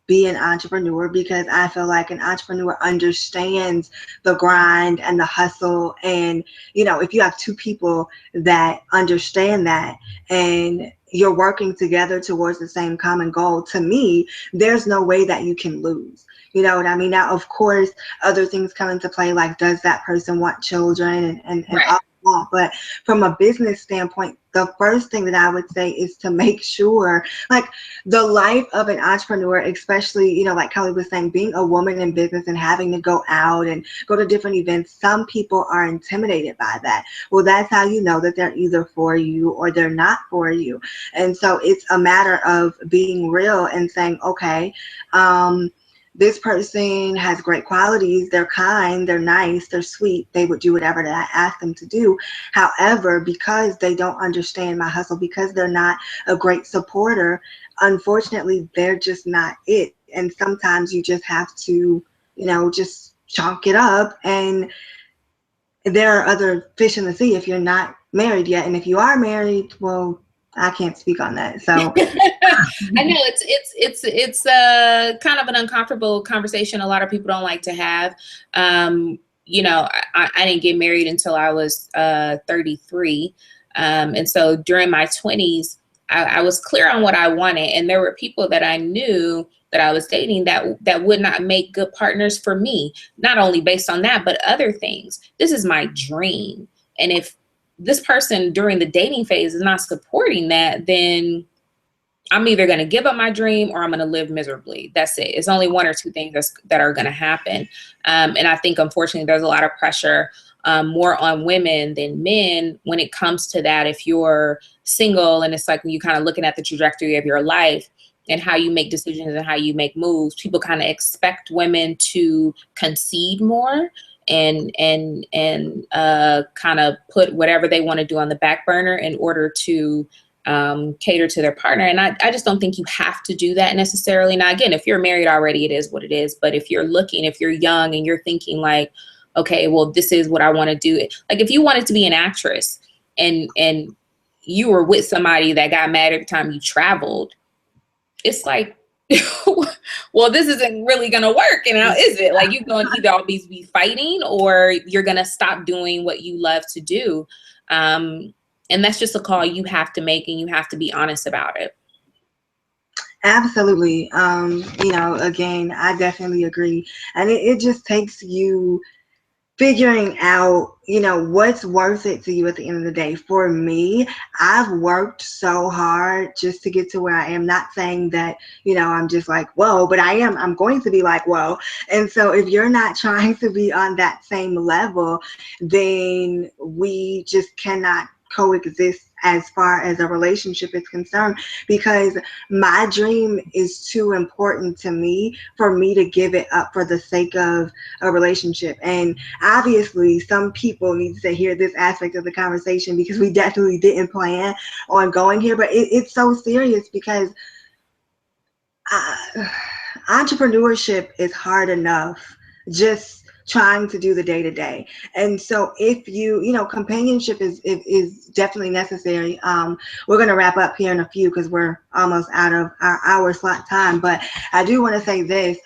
be an entrepreneur, because I feel like an entrepreneur understands the grind and the hustle. And, you know, if you have two people that understand that and you're working together towards the same common goal, to me, there's no way that you can lose. You know what I mean? Now, of course, other things come into play, like does that person want children and Right. all that. But from a business standpoint, the first thing that I would say is to make sure, like, the life of an entrepreneur, especially, you know, like Kelly was saying, being a woman in business and having to go out and go to different events, some people are intimidated by that. Well, that's how you know that they're either for you or they're not for you. And so it's a matter of being real and saying, okay, this person has great qualities. They're kind, they're nice, they're sweet. They would do whatever that I ask them to do. However, because they don't understand my hustle, because they're not a great supporter, unfortunately, they're just not it. And sometimes you just have to, you know, just chalk it up. And there are other fish in the sea if you're not married yet. And if you are married, well, I can't speak on that. So I know it's kind of an uncomfortable conversation a lot of people don't like to have. You know, I didn't get married until I was 33. And so during my 20s, I was clear on what I wanted. And there were people that I knew that I was dating that would not make good partners for me, not only based on that, but other things. This is my dream. And if this person during the dating phase is not supporting that, then I'm either going to give up my dream or I'm going to live miserably. That's it. It's only one or two things that are going to happen. And I think, unfortunately, there's a lot of pressure more on women than men when it comes to that. If you're single and it's like you kind of looking at the trajectory of your life and how you make decisions and how you make moves, people kind of expect women to concede more and kind of put whatever they want to do on the back burner in order to cater to their partner. And I just don't think you have to do that necessarily. Now, again, if you're married already, it is what it is. But if you're young and you're thinking like, okay, well, this is what I want to do. Like if you wanted to be an actress and you were with somebody that got mad every time you traveled, it's like, well, this isn't really going to work. You know, is it? Like you're going to either always be fighting or you're going to stop doing what you love to do. And that's just a call you have to make, and you have to be honest about it. Absolutely. Again, I definitely agree. And it just takes you figuring out, what's worth it to you at the end of the day. For me, I've worked so hard just to get to where I am. Not saying that, I'm just like, whoa, but I'm going to be like, whoa. And so if you're not trying to be on that same level, then we just cannot coexist as far as a relationship is concerned, because my dream is too important to me for me to give it up for the sake of a relationship. And obviously some people need to hear this aspect of the conversation, because we definitely didn't plan on going here, but it's so serious, because uh, entrepreneurship is hard enough just trying to do the day to day. And so if companionship is definitely necessary. We're going to wrap up here in a few, because we're almost out of our hour slot time, but I do want to say this.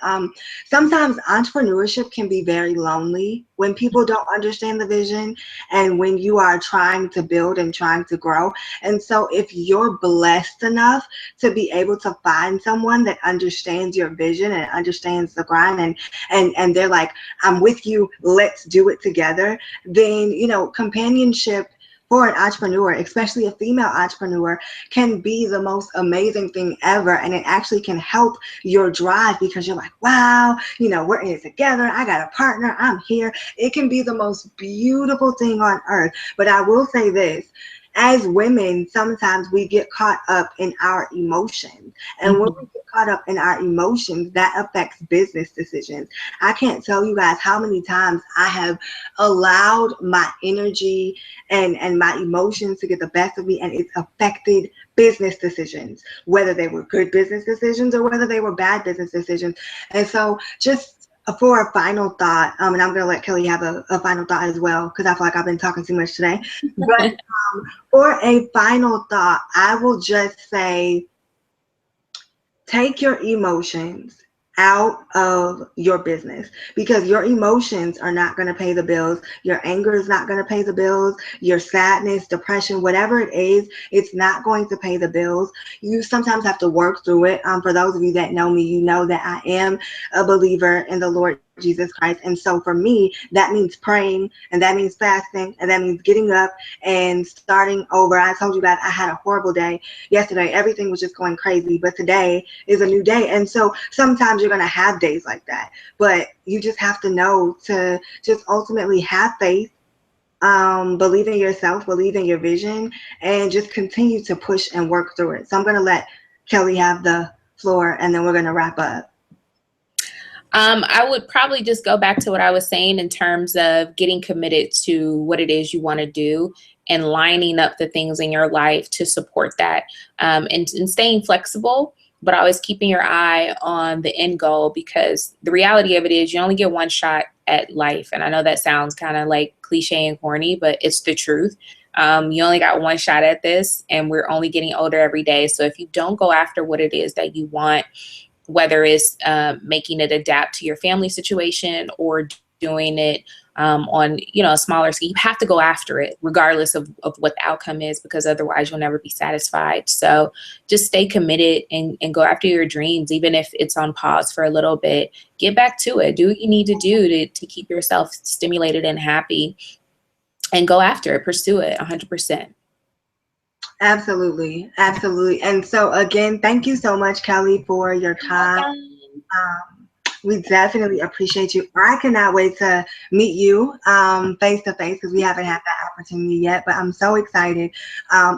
Sometimes entrepreneurship can be very lonely when people don't understand the vision, and when you are trying to build and trying to grow. And so if you're blessed enough to be able to find someone that understands your vision and understands the grind, and they're like, I'm with you, let's do it together, then companionship for an entrepreneur, especially a female entrepreneur, can be the most amazing thing ever. And it actually can help your drive, because you're like, wow, we're in it together, I got a partner, I'm here. It can be the most beautiful thing on earth. But I will say this: as women, sometimes we get caught up in our emotions. And when we get caught up in our emotions, that affects business decisions. I can't tell you guys how many times I have allowed my energy and my emotions to get the best of me, and it's affected business decisions, whether they were good business decisions or whether they were bad business decisions. And so just for a final thought, and I'm going to let Kelly have a final thought as well, because I feel like I've been talking too much today. But for a final thought, I will just say, take your emotions out of your business, because your emotions are not going to pay the bills. Your anger is not going to pay the bills. Your sadness, depression, whatever it is, it's not going to pay the bills. You sometimes have to work through it. For those of you that know me, you know that I am a believer in the Lord Jesus Christ. And so for me, that means praying, and that means fasting, and that means getting up and starting over. I told you guys I had a horrible day yesterday. Everything was just going crazy, but today is a new day. And so sometimes you're going to have days like that, but you just have to know to just ultimately have faith, believe in yourself, believe in your vision, and just continue to push and work through it. So I'm going to let Kelly have the floor, and then we're going to wrap up. I would probably just go back to what I was saying in terms of getting committed to what it is you want to do, and lining up the things in your life to support that, and staying flexible, but always keeping your eye on the end goal, because the reality of it is you only get one shot at life. And I know that sounds kind of like cliche and corny, but it's the truth. You only got one shot at this, and we're only getting older every day. So if you don't go after what it is that you want, whether it's making it adapt to your family situation or doing it on a smaller scale, you have to go after it regardless of what the outcome is, because otherwise you'll never be satisfied. So just stay committed and go after your dreams, even if it's on pause for a little bit. Get back to it. Do what you need to do to keep yourself stimulated and happy, and go after it. Pursue it 100%. Absolutely. Absolutely. And so again, thank you so much, Kelly, for your time. We definitely appreciate you. I cannot wait to meet you face to face, because we haven't had that opportunity yet, but I'm so excited.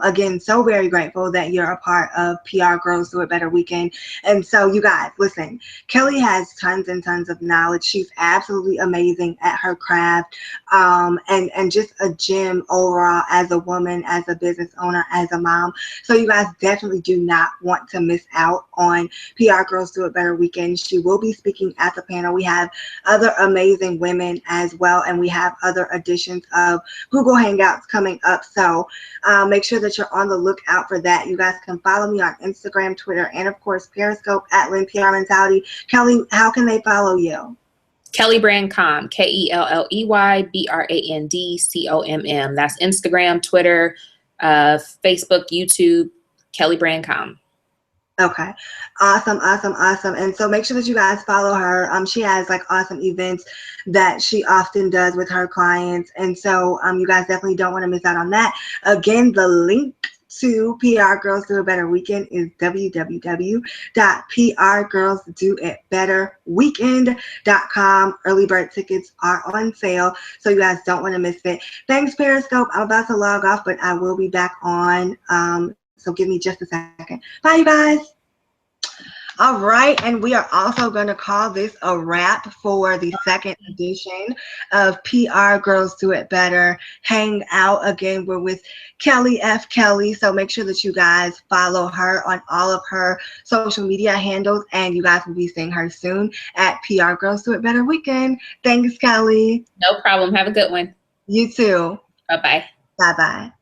Again, so very grateful that you're a part of PR Girls Do It Better Weekend. And so you guys, listen, Kelly has tons and tons of knowledge. She's absolutely amazing at her craft, and just a gem overall as a woman, as a business owner, as a mom. So you guys definitely do not want to miss out on PR Girls Do It Better Weekend. She will be speaking at the panel. We have other amazing women as well, and we have other editions of Google Hangouts coming up. So make sure that you're on the lookout for that. You guys can follow me on Instagram, Twitter, and of course Periscope at Lynn PR Mentality. Kelly, how can they follow you? Kelley Brandcom, KelleyBrandComm. That's Instagram, Twitter, Facebook, YouTube, Kelley Brandcom. Okay. Awesome, awesome, awesome. And so make sure that you guys follow her. She has like awesome events that she often does with her clients. And so you guys definitely don't want to miss out on that. Again, the link to PR Girls Do It Better Weekend is www.prgirlsdoitbetterweekend.com. Early bird tickets are on sale, so you guys don't want to miss it. Thanks, Periscope. I'm about to log off, but I will be back on. So give me just a second. Bye, you guys. All right, and we are also going to call this a wrap for the second edition of PR Girls Do It Better Hangout. Again, we're with Kelly F. Kelly, so make sure that you guys follow her on all of her social media handles, and you guys will be seeing her soon at PR Girls Do It Better Weekend. Thanks, Kelly. No problem. Have a good one. You too. Bye-bye. Bye-bye.